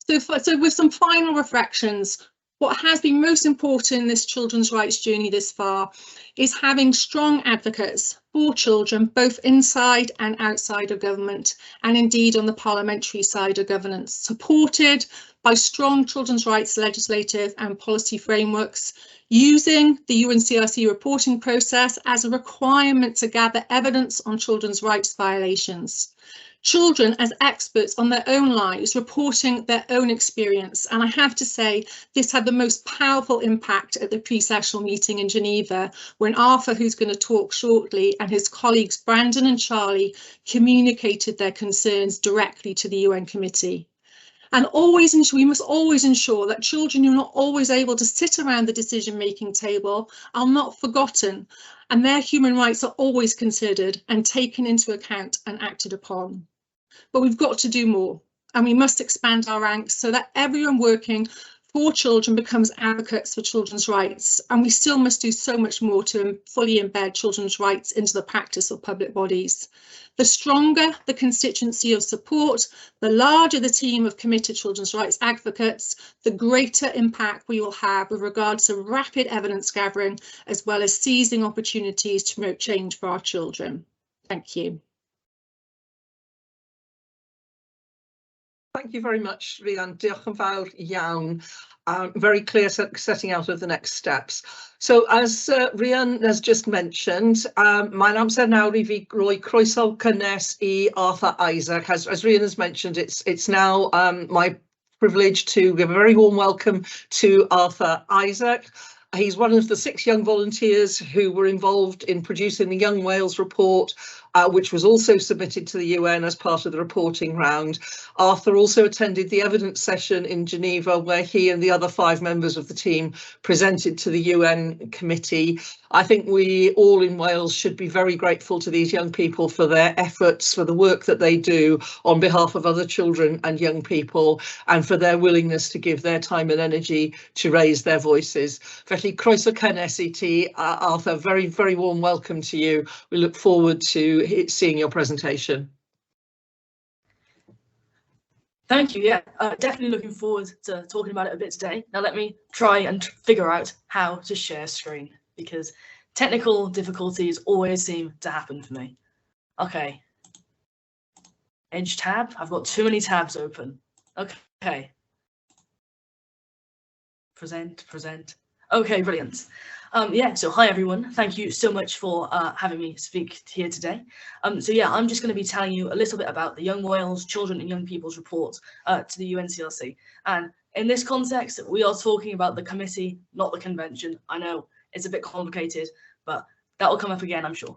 [SPEAKER 3] So with some final reflections, what has been most important in this children's rights journey this far is having strong advocates for children, both inside and outside of government, and indeed on the parliamentary side of governance, supported by strong children's rights legislative and policy frameworks, using the UNCRC reporting process as a requirement to gather evidence on children's rights violations. Children as experts on their own lives, reporting their own experience. And I have to say, this had the most powerful impact at the pre-sessional meeting in Geneva, when Arthur, who's going to talk shortly, and his colleagues Brandon and Charlie communicated their concerns directly to the UN Committee. And we must always ensure that children who are not always able to sit around the decision-making table are not forgotten, and their human rights are always considered and taken into account and acted upon. But we've got to do more, and we must expand our ranks so that everyone working for children becomes advocates for children's rights, and we still must do so much more to fully embed children's rights into the practice of public bodies. The stronger the constituency of support, the larger the team of committed children's rights advocates, the greater impact we will have with regards to rapid evidence gathering, as well as seizing opportunities to promote change for our children. Thank you.
[SPEAKER 1] Thank you very much, Rhian. Diolch yn fawr iawn. Very clear setting out of the next steps. So as Rhian has just mentioned, mae'n amser nawr I fi roi croeso cynnes I Arthur Isaac. As Rhian has mentioned, it's now my privilege to give a very warm welcome to Arthur Isaac. He's one of the 6 young volunteers who were involved in producing the Young Wales report, which was also submitted to the UN as part of the reporting round. Arthur also attended the evidence session in Geneva, where he and the other 5 members of the team presented to the UN committee. I think we all in Wales should be very grateful to these young people for their efforts, for the work that they do on behalf of other children and young people, and for their willingness to give their time and energy to raise their voices. Felly, croeso cynnes I ti, Arthur, very, very warm welcome to you. We look forward to seeing your presentation.
[SPEAKER 4] Thank you. Yeah, definitely looking forward to talking about it a bit today. Now let me try and figure out how to share screen, because technical difficulties always seem to happen for me. Okay. Edge tab. I've got too many tabs open. Okay. Present. Okay, brilliant. Yeah, so hi everyone. Thank you so much for having me speak here today. So yeah, I'm just going to be telling you a little bit about the Young Wales Children and Young People's report to the UNCLC. And in this context, we are talking about the committee, not the convention. I know it's a bit complicated, but that will come up again, I'm sure.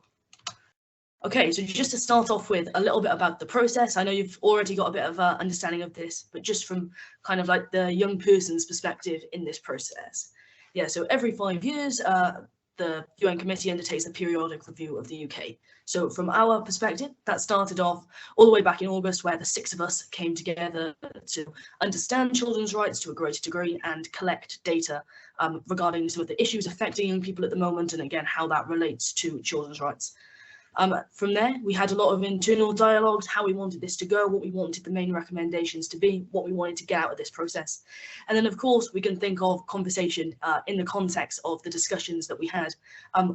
[SPEAKER 4] Okay, so just to start off with a little bit about the process, I know you've already got a bit of understanding of this, but just from kind of like the young person's perspective in this process. Yeah, so every 5 years, the UN committee undertakes a periodic review of the UK. So from our perspective, that started off all the way back in August, where the 6 of us came together to understand children's rights to a greater degree and collect data regarding some of the issues affecting young people at the moment, and again, how that relates to children's rights. From there, we had a lot of internal dialogues, how we wanted this to go, what we wanted the main recommendations to be, what we wanted to get out of this process. And then, of course, we can think of conversation in the context of the discussions that we had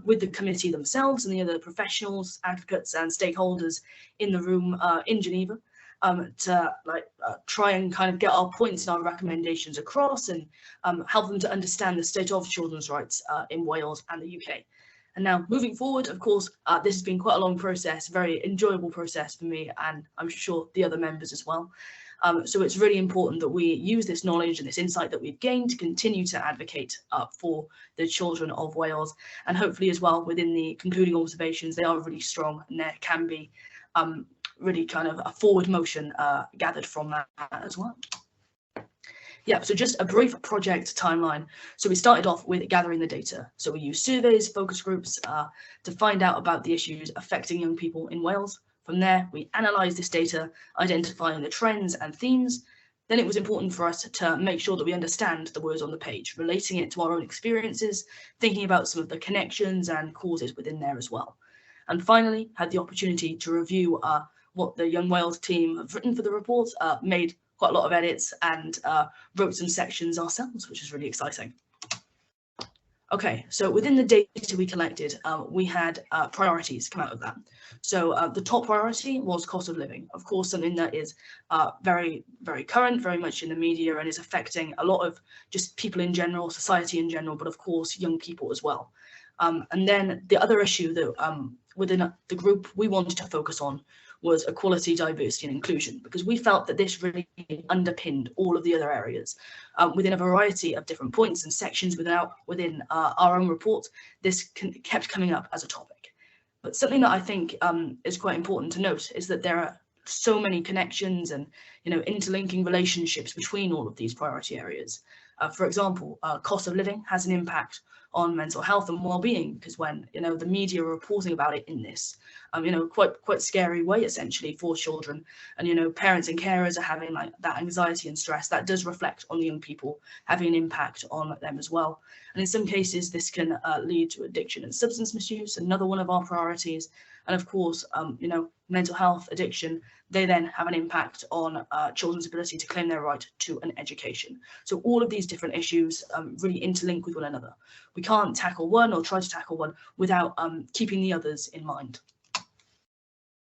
[SPEAKER 4] with the committee themselves and the other professionals, advocates and stakeholders in the room in Geneva to try and kind of get our points and our recommendations across and help them to understand the state of children's rights in Wales and the UK. And now moving forward, of course, this has been quite a long process, very enjoyable process for me, and I'm sure the other members as well. So it's really important that we use this knowledge and this insight that we've gained to continue to advocate for the children of Wales. And hopefully as well, within the concluding observations, they are really strong, and there can be really kind of a forward motion gathered from that as well. Yeah, so just a brief project timeline. So we started off with gathering the data. So we used surveys, focus groups to find out about the issues affecting young people in Wales. From there, we analysed this data, identifying the trends and themes. Then it was important for us to make sure that we understand the words on the page, relating it to our own experiences, thinking about some of the connections and causes within there as well. And finally, had the opportunity to review what the Young Wales team have written for the report, made quite a lot of edits and wrote some sections ourselves, which is really exciting. Okay, so within the data we collected, we had priorities come out of that. So the top priority was cost of living, of course, something that is very, very current, very much in the media, and is affecting a lot of just people in general, society in general, but of course, young people as well. And then the other issue that within the group we wanted to focus on was equality, diversity and inclusion, because we felt that this really underpinned all of the other areas. Within a variety of different points and sections within our own report, this kept coming up as a topic. But something that I think is quite important to note is that there are so many connections and interlinking relationships between all of these priority areas. For example, cost of living has an impact on mental health and well-being, because when the media are reporting about it in this quite scary way essentially for children, and parents and carers are having like that anxiety and stress, that does reflect on the young people, having an impact on them as well. And in some cases this can lead to addiction and substance misuse, another one of our priorities. And of course mental health, addiction, they then have an impact on children's ability to claim their right to an education. So all of these different issues really interlink with one another. We can't tackle one or try to tackle one without keeping the others in mind.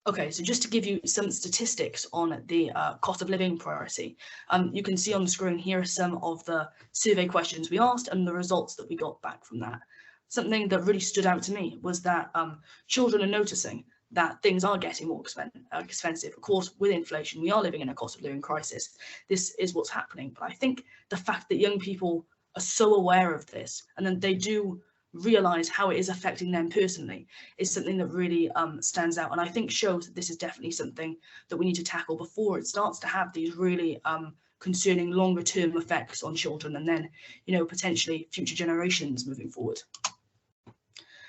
[SPEAKER 4] Okay, so just to give you some statistics on the cost of living priority, you can see on the screen here are some of the survey questions we asked and the results that we got back from that. Something that really stood out to me was that children are noticing that things are getting more expensive. Of course, with inflation, we are living in a cost of living crisis. This is what's happening. But I think the fact that young people are so aware of this, and then they do realise how it is affecting them personally, is something that really stands out, and I think shows that this is definitely something that we need to tackle before it starts to have these really concerning longer term effects on children, and then potentially future generations moving forward.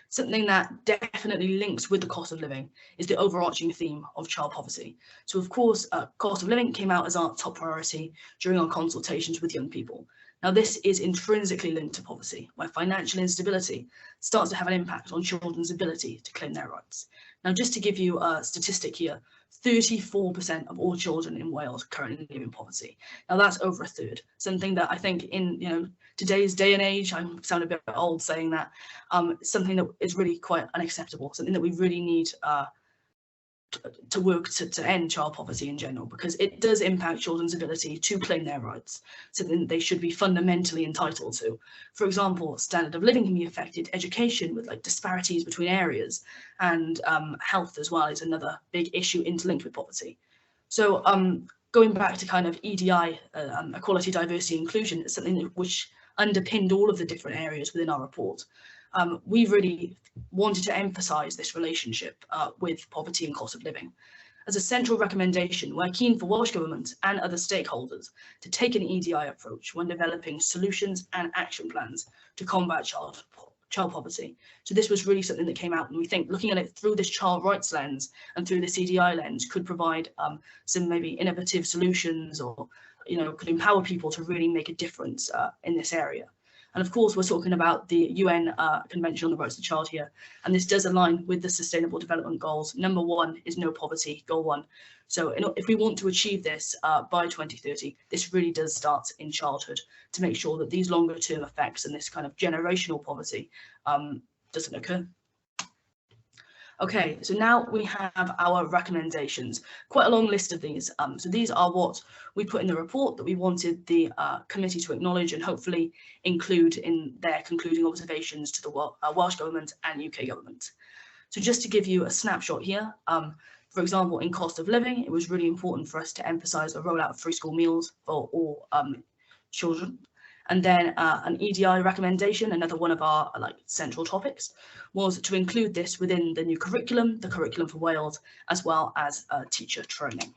[SPEAKER 4] Something that definitely links with the cost of living is the overarching theme of child poverty. So of course, cost of living came out as our top priority during our consultations with young people. Now, this is intrinsically linked to poverty, where financial instability starts to have an impact on children's ability to claim their rights. Now, just to give you a statistic here, 34% of all children in Wales currently live in poverty. Now, that's over a third, something that I think in today's day and age, I sound a bit old saying that, something that is really quite unacceptable, something that we really need to work to end child poverty in general, because it does impact children's ability to claim their rights, something they should be fundamentally entitled to. For example, standard of living can be affected, education with like disparities between areas, and health as well is another big issue interlinked with poverty. So going back to kind of EDI, equality, diversity, inclusion, is something which underpinned all of the different areas within our report. We really wanted to emphasise this relationship with poverty and cost of living. As a central recommendation, we're keen for Welsh Government and other stakeholders to take an EDI approach when developing solutions and action plans to combat child poverty. So this was really something that came out, and we think looking at it through this child rights lens and through this EDI lens could provide some maybe innovative solutions, or could empower people to really make a difference in this area. And of course, we're talking about the UN Convention on the Rights of the Child here, and this does align with the Sustainable Development Goals. Number 1 is no poverty, goal 1. So if we want to achieve this by 2030, this really does start in childhood to make sure that these longer term effects and this kind of generational poverty doesn't occur. Okay, so now we have our recommendations, quite a long list of these. So these are what we put in the report that we wanted the committee to acknowledge and hopefully include in their concluding observations to the Welsh Government and UK Government. So just to give you a snapshot here, for example, in cost of living, it was really important for us to emphasise the rollout of free school meals for all children. And then an EDI recommendation, another one of our central topics, was to include this within the new curriculum, the curriculum for Wales, as well as teacher training.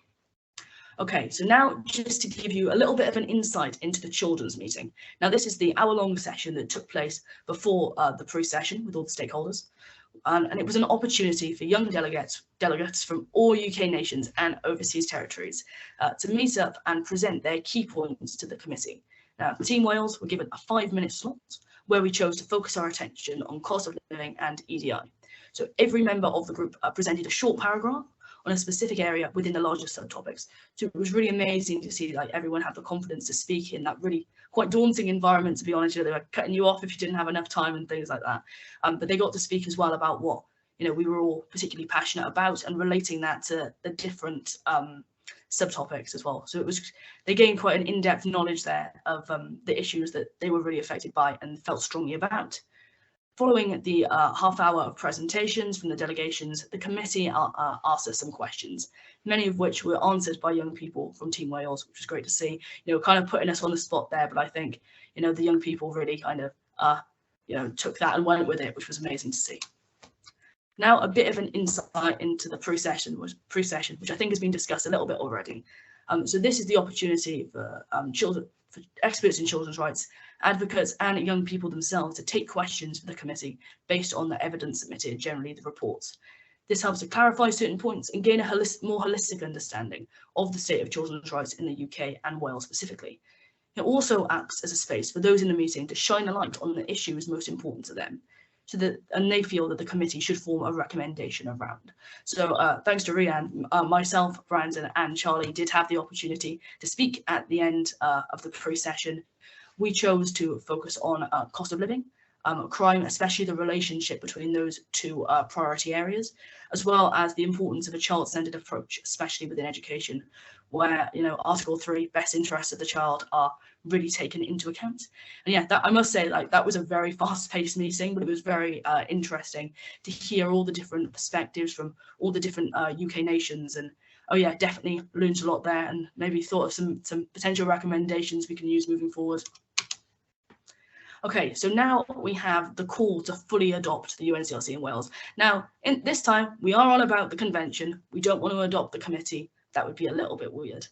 [SPEAKER 4] Okay, so now just to give you a little bit of an insight into the children's meeting. Now this is the hour-long session that took place before the pre-session with all the stakeholders. And it was an opportunity for young delegates from all UK nations and overseas territories to meet up and present their key points to the committee. Now, Team Wales were given a 5-minute slot where we chose to focus our attention on cost of living and EDI. So every member of the group presented a short paragraph on a specific area within the larger subtopics. So it was really amazing to see everyone have the confidence to speak in that really quite daunting environment, to be honest. They were cutting you off if you didn't have enough time and things like that. But they got to speak as well about what we were all particularly passionate about and relating that to the different subtopics as well. So they gained quite an in-depth knowledge there of the issues that they were really affected by and felt strongly about. Following the half hour of presentations from the delegations, the committee asked us some questions, many of which were answered by young people from Team Wales, which was great to see, kind of putting us on the spot there. But I think, the young people really kind of, took that and went with it, which was amazing to see. Now, a bit of an insight into the pre-session, which I think has been discussed a little bit already. So this is the opportunity for for experts in children's rights, advocates and young people themselves to take questions for the committee based on the evidence submitted, generally the reports. This helps to clarify certain points and gain a more holistic understanding of the state of children's rights in the UK and Wales specifically. It also acts as a space for those in the meeting to shine a light on the issues most important to them, and they feel that the committee should form a recommendation around. So thanks to Rhian, myself, Brandon and Charlie did have the opportunity to speak at the end of the pre-session. We chose to focus on cost of living, crime, especially the relationship between those two priority areas, as well as the importance of a child-centered approach, especially within education, where Article 3, best interests of the child are really taken into account. And yeah, I must say, that was a very fast-paced meeting, but it was very interesting to hear all the different perspectives from all the different UK nations. And oh yeah, definitely learned a lot there, and maybe thought of some potential recommendations we can use moving forward. Okay, so now we have the call to fully adopt the UNCRC in Wales. Now, this time, we are on about the convention. We don't want to adopt the committee. That would be a little bit weird.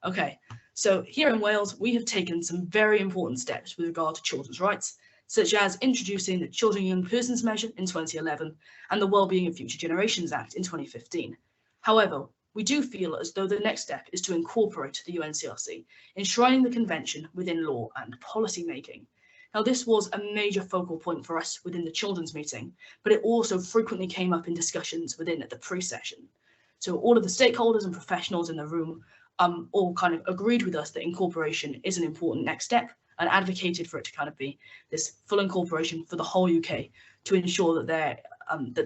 [SPEAKER 4] Okay, so here in Wales, we have taken some very important steps with regard to children's rights, such as introducing the Children and Young Persons Measure in 2011 and the Wellbeing of Future Generations Act in 2015. However, we do feel as though the next step is to incorporate the UNCRC, enshrining the convention within law and policy making. Now, this was a major focal point for us within the children's meeting, but it also frequently came up in discussions within the pre-session. So all of the stakeholders and professionals in the room all kind of agreed with us that incorporation is an important next step and advocated for it to kind of be this full incorporation for the whole UK to ensure that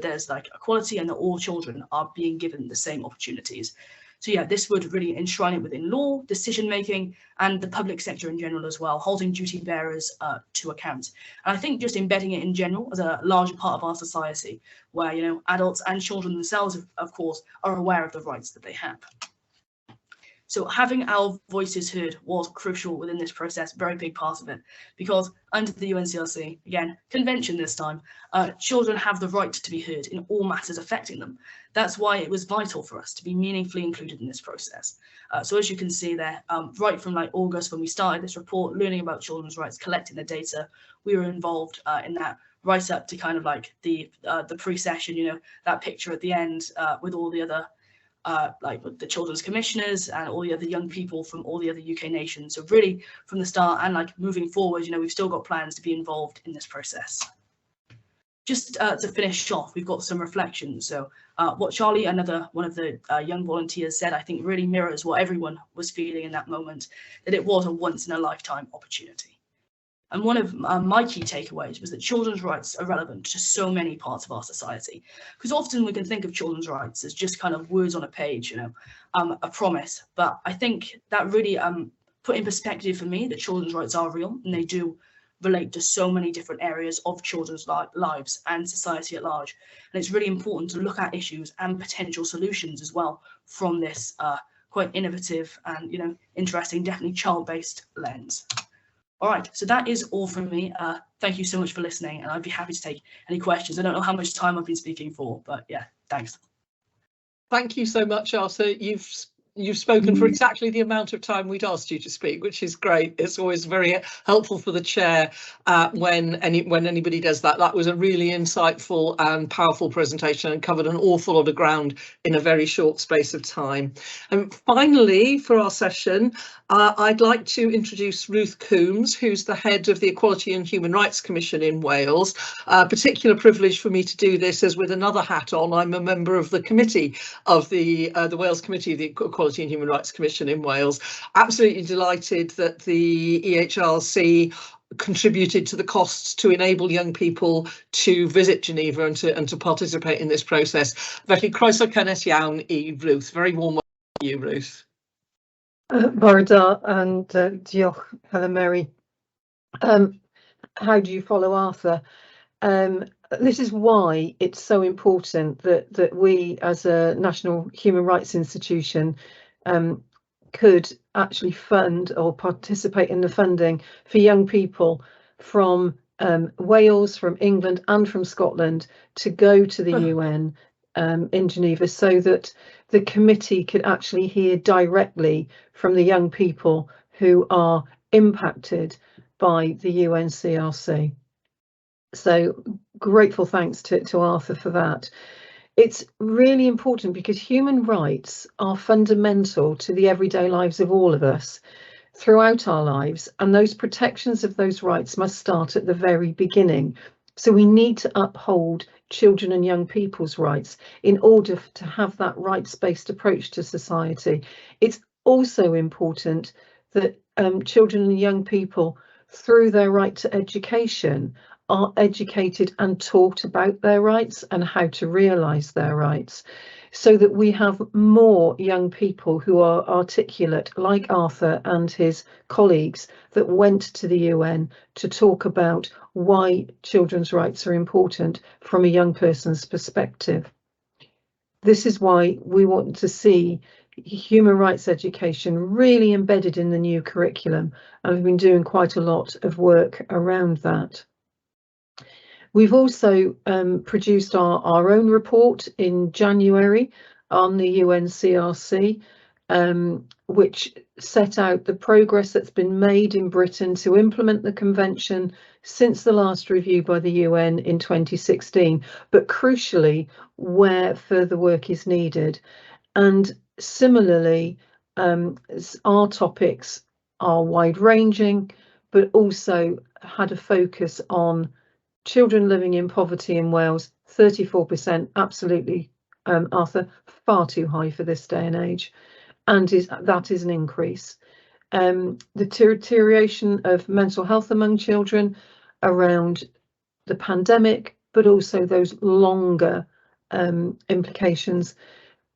[SPEAKER 4] there's like equality and that all children are being given the same opportunities. So yeah, this would really enshrine it within law, decision making, and the public sector in general as well, holding duty bearers to account. And I think just embedding it in general as a larger part of our society, where, you know, adults and children themselves, of course, are aware of the rights that they have. So having our voices heard was crucial within this process, very big part of it, because under the UNCRC, again, convention this time, children have the right to be heard in all matters affecting them. That's why it was vital for us to be meaningfully included in this process. So as you can see there, right from like August when we started this report, learning about children's rights, collecting the data, we were involved in that right up to kind of like the pre-session, you know, that picture at the end with all the other like the children's commissioners and all the other young people from all the other UK nations. So really from the start and like moving forward, you know, we've still got plans to be involved in this process. Just to finish off, we've got some reflections. So what Charlie, another one of the young volunteers, said, I think really mirrors what everyone was feeling in that moment, that it was a once in a lifetime opportunity. And one of my key takeaways was that children's rights are relevant to so many parts of our society, because often we can think of children's rights as just kind of words on a page, you know, a promise. But I think that really put in perspective for me that children's rights are real, and they do relate to so many different areas of children's lives and society at large. And it's really important to look at issues and potential solutions as well from this quite innovative and, you know, interesting, definitely child-based lens. All right, so that is all from me. Thank you so much for listening, and I'd be happy to take any questions. I don't know how much time I've been speaking for, but yeah, thanks.
[SPEAKER 1] Thank you so much, Arthur. You've spoken for exactly the amount of time we'd asked you to speak, which is great. It's always very helpful for the chair when anybody does that. That was a really insightful and powerful presentation and covered an awful lot of ground in a very short space of time. And finally, for our session, I'd like to introduce Ruth Coombs, who's the head of the Equality and Human Rights Commission in Wales. A particular privilege for me to do this, as with another hat on, I'm a member of the committee of the Wales Committee of the Equality and Human Rights Commission in Wales. Absolutely delighted that the EHRC contributed to the costs to enable young people to visit Geneva and to participate in this process. Felly, croeso cynnes iawn I Ruth. Very warm welcome to you, Ruth.
[SPEAKER 5] Bore da, and diolch, Helen Mary. How do you follow Arthur? This is why it's so important that we, as a national human rights institution, could actually fund or participate in the funding for young people from Wales, from England and from Scotland to go to the UN in Geneva, so that the committee could actually hear directly from the young people who are impacted by the UNCRC. So grateful thanks to Arthur for that. It's really important because human rights are fundamental to the everyday lives of all of us throughout our lives, and those protections of those rights must start at the very beginning. So we need to uphold children and young people's rights in order to have that rights-based approach to society. It's also important that children and young people, through their right to education, are educated and taught about their rights and how to realise their rights, so that we have more young people who are articulate, like Arthur and his colleagues that went to the UN to talk about why children's rights are important from a young person's perspective. This is why we want to see human rights education really embedded in the new curriculum, and we've been doing quite a lot of work around that. We've also produced our own report in January on the UNCRC, which set out the progress that's been made in Britain to implement the convention since the last review by the UN in 2016, but crucially where further work is needed. And similarly, our topics are wide-ranging, but also had a focus on children living in poverty in Wales. 34%, absolutely, Arthur, far too high for this day and age, and that is an increase. The deterioration of mental health among children around the pandemic, but also those longer implications,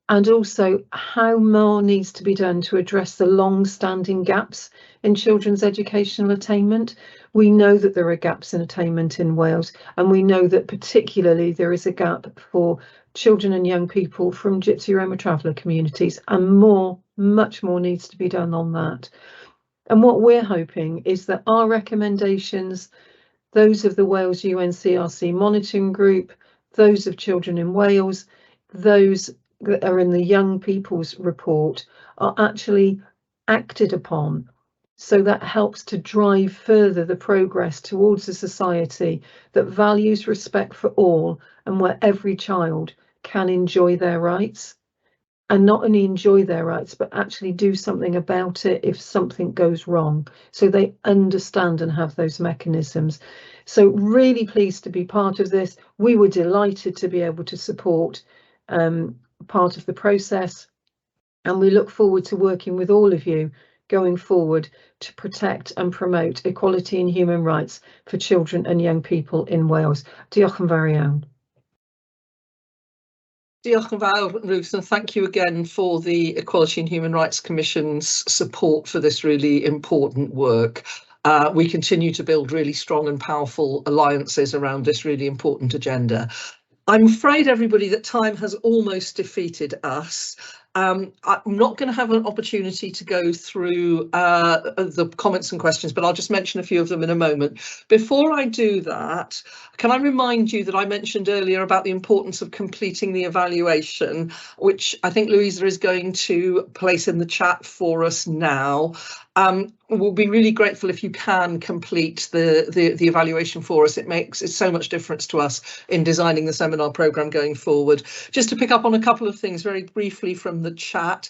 [SPEAKER 5] and also how more needs to be done to address the long-standing gaps in children's educational attainment. We know that there are gaps in attainment in Wales, and we know that particularly there is a gap for children and young people from Gypsy Roma traveller communities, and much more needs to be done on that. And what we're hoping is that our recommendations, those of the Wales UNCRC monitoring group, those of Children in Wales, those that are in the Young People's Report, are actually acted upon. So that helps to drive further the progress towards a society that values respect for all, and where every child can enjoy their rights, and not only enjoy their rights, but actually do something about it if something goes wrong, so they understand and have those mechanisms. So really pleased to be part of this. We were delighted to be able to support part of the process, and we look forward to working with all of you going forward to protect and promote equality and human rights for children and young people in Wales. Diolch yn fawr iawn.
[SPEAKER 1] Diolch yn fawr, Ruth, and thank you again for the Equality and Human Rights Commission's support for this really important work. We continue to build really strong and powerful alliances around this really important agenda. I'm afraid, everybody, that time has almost defeated us. I'm not going to have an opportunity to go through the comments and questions, but I'll just mention a few of them in a moment. Before I do that, can I remind you that I mentioned earlier about the importance of completing the evaluation, which I think Louisa is going to place in the chat for us now. We'll be really grateful if you can complete the evaluation for us. It's so much difference to us in designing the seminar programme going forward. Just to pick up on a couple of things very briefly from the chat.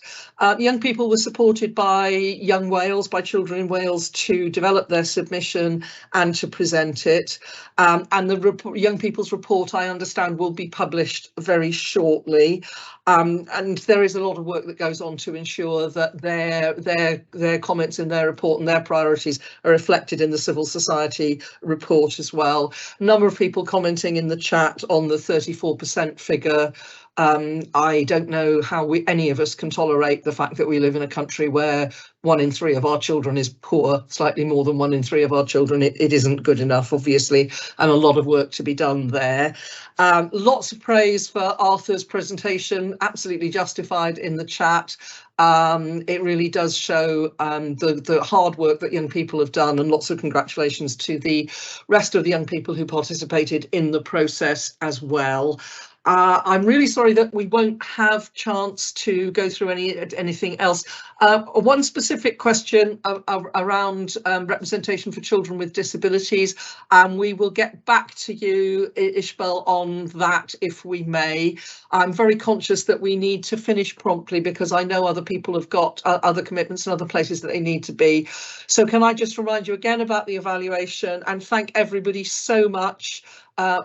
[SPEAKER 1] Young people were supported by Young Wales, by Children in Wales, to develop their submission and to present it. And the Young People's Report, I understand, will be published very shortly. And there is a lot of work that goes on to ensure that their comments in their report and their priorities are reflected in the civil society report as well. A number of people commenting in the chat on the 34% figure. I don't know how any of us can tolerate the fact that we live in a country where 1 in 3 of our children is poor, slightly more than 1 in 3 of our children. It isn't good enough, obviously, and a lot of work to be done there. Lots of praise for Arthur's presentation, absolutely justified in the chat. It really does show the hard work that young people have done, and lots of congratulations to the rest of the young people who participated in the process as well. I'm really sorry that we won't have chance to go through anything else. One specific question around representation for children with disabilities, and we will get back to you, Ishbel, on that if we may. I'm very conscious that we need to finish promptly because I know other people have got other commitments and other places that they need to be. So can I just remind you again about the evaluation and thank everybody so much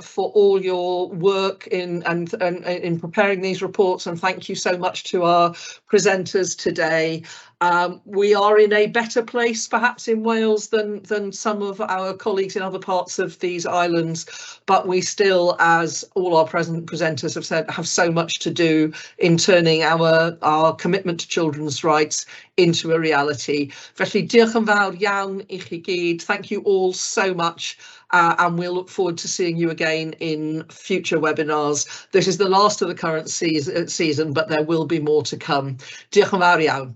[SPEAKER 1] for all your work in preparing these reports, and thank you so much to our presenters today. We are in a better place perhaps in Wales than some of our colleagues in other parts of these islands, but we still, as all our present presenters have said, have so much to do in turning our commitment to children's rights into a reality. Felly, diolch yn fawr iawn I chi gyd. Thank you all so much. And we'll look forward to seeing you again in future webinars. This is the last of the current season, but there will be more to come. Diolch yn fawr iawn.